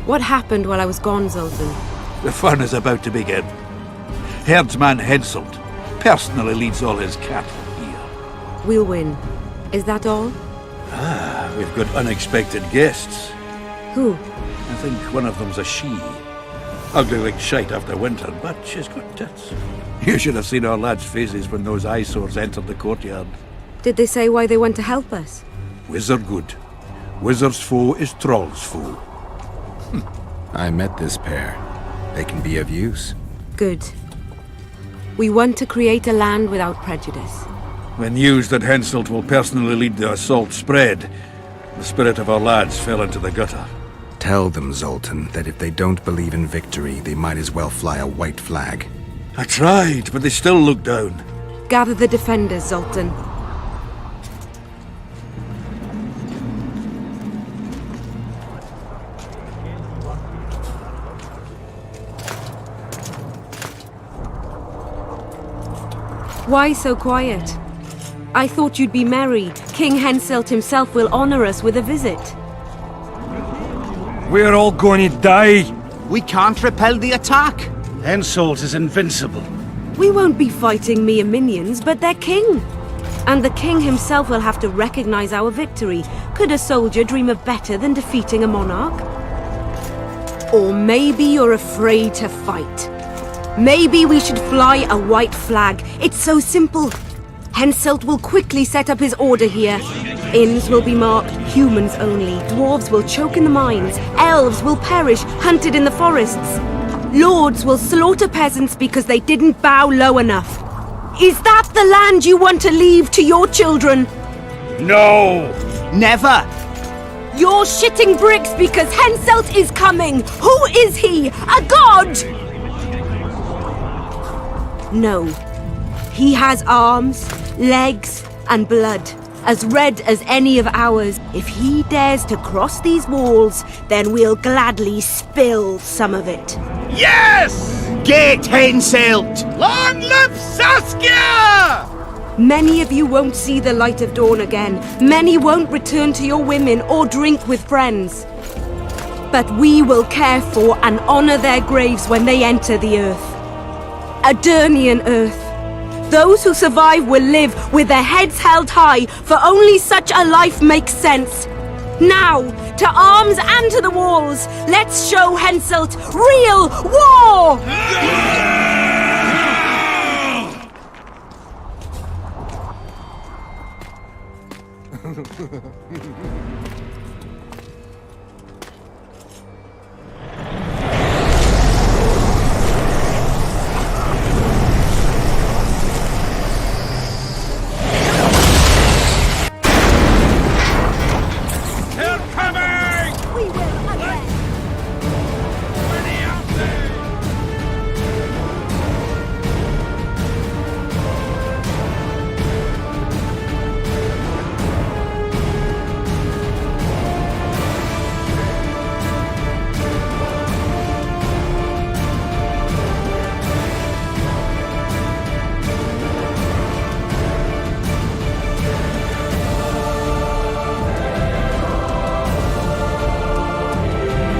What happened while I was gone, Zoltan? The fun is about to begin. Herdsman Henselt personally leads all his cattle here. We'll win. Is that all? We've got unexpected guests. Who? I think one of them's a she. Ugly like shite after winter, but she's got tits. You should have seen our lads' faces when those eyesores entered the courtyard. Did they say why they went to help us? Wizard good. Wizard's foe is Troll's foe. I met this pair. They can be of use. Good. We want to create a land without prejudice. When news that Henselt will personally lead the assault spread, the spirit of our lads fell into the gutter. Tell them, Zoltan, that if they don't believe in victory, they might as well fly a white flag. I tried, but they still look down. Gather the defenders, Zoltan. Why so quiet? I thought you'd be merry. King Henselt himself will honor us with a visit. We're all going to die. We can't repel the attack. Henselt is invincible. We won't be fighting mere minions, but their king. And the king himself will have to recognize our victory. Could a soldier dream of better than defeating a monarch? Or maybe you're afraid to fight. Maybe we should fly a white flag. It's so simple. Henselt will quickly set up his order here. Inns will be marked humans only. Dwarves will choke in the mines. Elves will perish, hunted in the forests. Lords will slaughter peasants because they didn't bow low enough. Is that the land you want to leave to your children? No! Never! You're shitting bricks because Henselt is coming! Who is he? A god? No. He has arms, legs, and blood, as red as any of ours. If he dares to cross these walls, then we'll gladly spill some of it. Yes! Get Henselt! Long live Saskia! Many of you won't see the light of dawn again. Many won't return to your women or drink with friends. But we will care for and honor their graves when they enter the earth. Adirnian earth. Those who survive will live with their heads held high, for only such a life makes sense. Now, to arms and to the walls, let's show Henselt real war!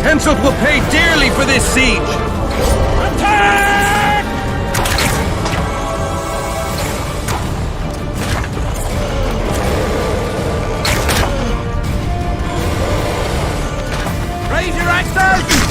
Henselt will pay dearly for this siege! Attack! Raise your axes!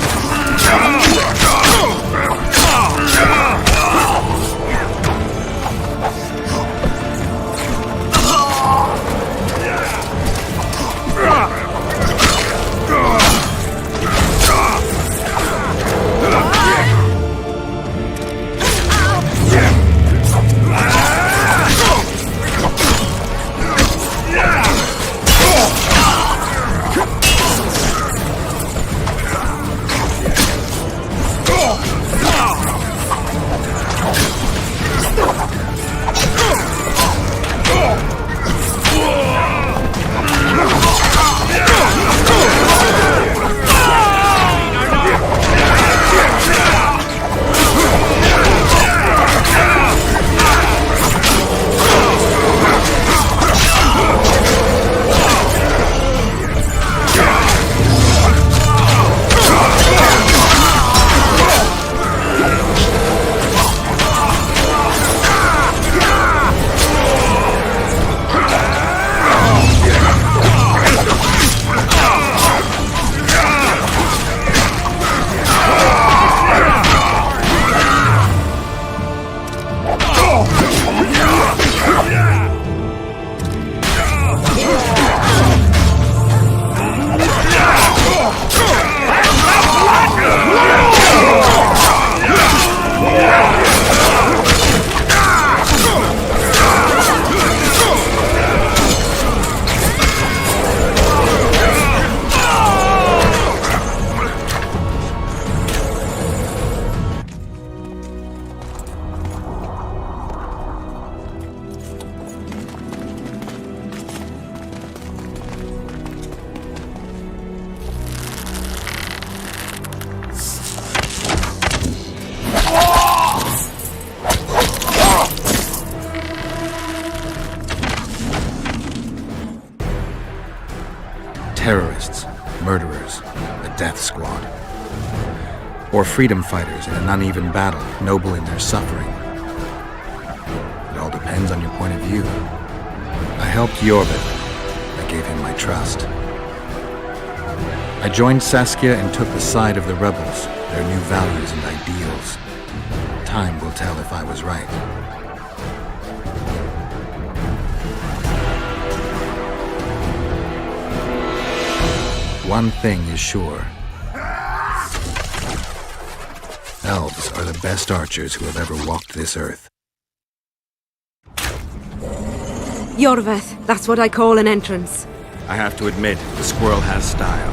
Terrorists, murderers, a death squad. Or freedom fighters in an uneven battle, noble in their suffering. It all depends on your point of view. I helped Yorvik. I gave him my trust. I joined Saskia and took the side of the rebels, their new values and ideals. Time will tell if I was right. One thing is sure. Elves are the best archers who have ever walked this earth. Yorveth, that's what I call an entrance. I have to admit, the squirrel has style.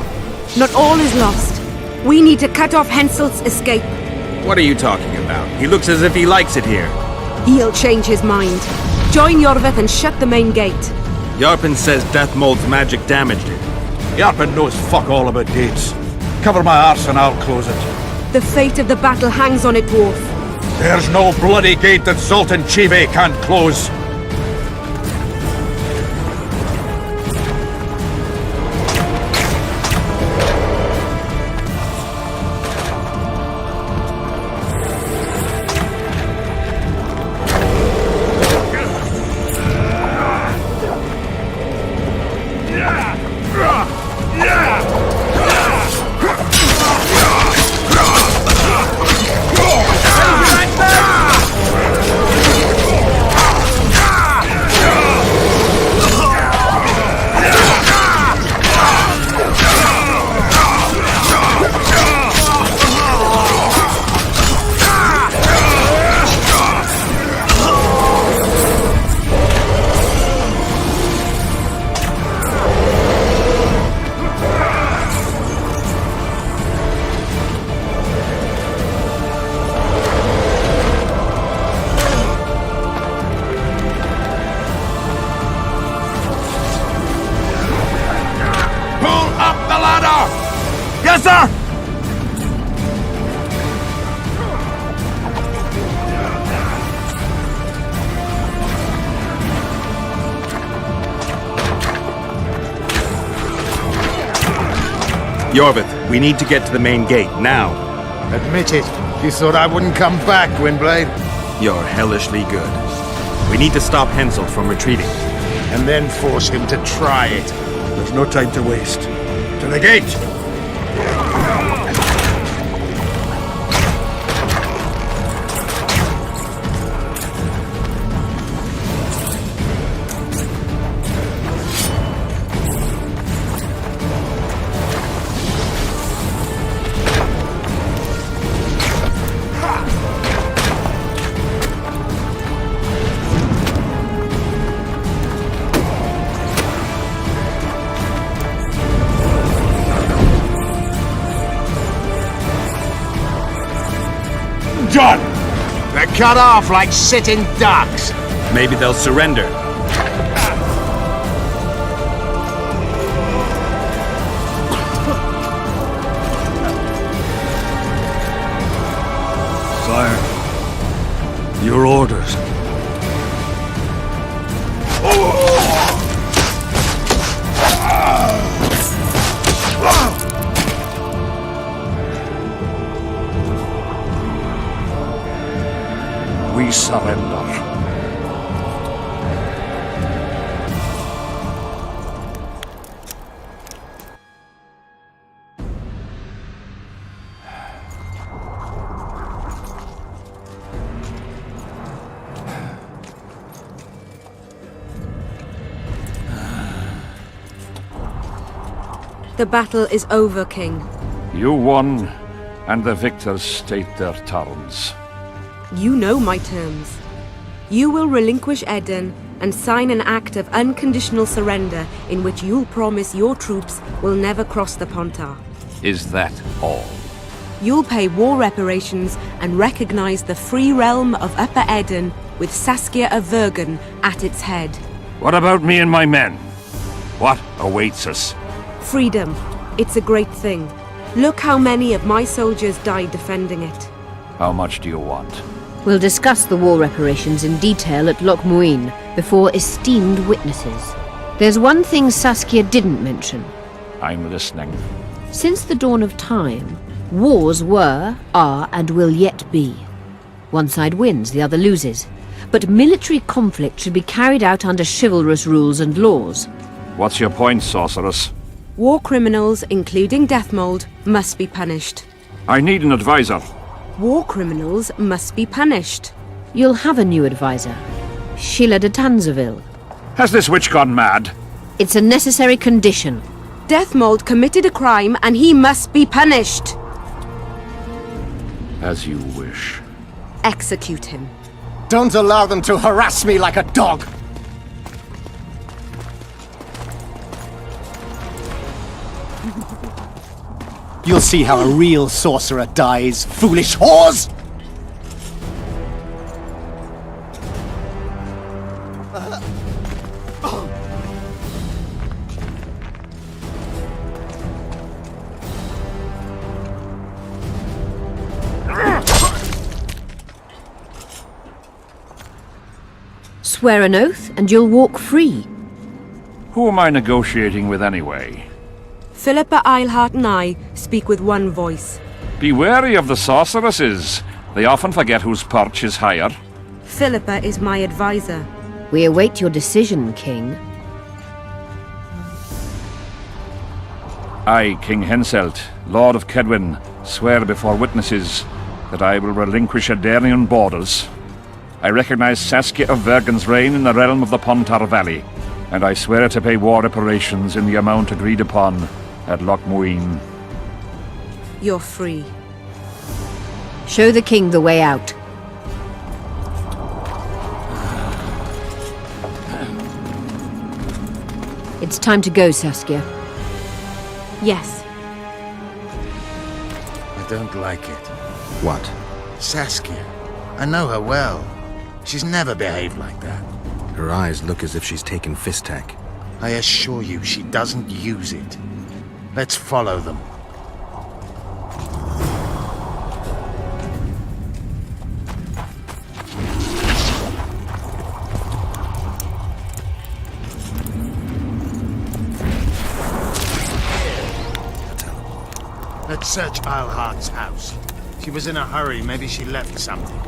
Not all is lost. We need to cut off Henselt's escape. What are you talking about? He looks as if he likes it here. He'll change his mind. Join Yorveth and shut the main gate. Yarpen says Deathmold's magic damaged it. Yarpen knows fuck all about gates. Cover my arse and I'll close it. The fate of the battle hangs on it, dwarf. There's no bloody gate that Zoltan Chive can't close. Yorvith, we need to get to the main gate, now. Admit it. You thought I wouldn't come back, Gwynblade? You're hellishly good. We need to stop Henselt from retreating. And then force him to try it. There's no time to waste. To the gate! Done! They're cut off like sitting ducks. Maybe they'll surrender. Sire, your orders. We surrender. The battle is over, King. You won, and the victors state their terms. You know my terms. You will relinquish Eden and sign an act of unconditional surrender in which you'll promise your troops will never cross the Pontar. Is that all? You'll pay war reparations and recognize the free realm of Upper Eden with Saskia of Vergen at its head. What about me and my men? What awaits us? Freedom. It's a great thing. Look how many of my soldiers died defending it. How much do you want? We'll discuss the war reparations in detail at Loch Muin before esteemed witnesses. There's one thing Saskia didn't mention. I'm listening. Since the dawn of time, wars were, are, and will yet be. One side wins, the other loses. But military conflict should be carried out under chivalrous rules and laws. What's your point, sorceress? War criminals, including Deathmold, must be punished. I need an advisor. War criminals must be punished. You'll have a new advisor. Sheila de Tanzaville. Has this witch gone mad? It's a necessary condition. Deathmold committed a crime and he must be punished. As you wish. Execute him. Don't allow them to harass me like a dog! You'll see how a real sorcerer dies, foolish whores! Swear an oath and you'll walk free. Who am I negotiating with anyway? Philippa Eilhart and I speak with one voice. Be wary of the sorceresses. They often forget whose perch is higher. Philippa is my advisor. We await your decision, King. I, King Henselt, Lord of Kedwin, swear before witnesses that I will relinquish Edenian borders. I recognize Saskia of Vergen's reign in the realm of the Pontar Valley, and I swear to pay war reparations in the amount agreed upon at Loch Muin. You're free. Show the king the way out. It's time to go, Saskia. Yes. I don't like it. What? Saskia. I know her well. She's never behaved like that. Her eyes look as if she's taken Fistak. I assure you she doesn't use it. Let's follow them. Search Eilhart's house. She was in a hurry. Maybe she left something.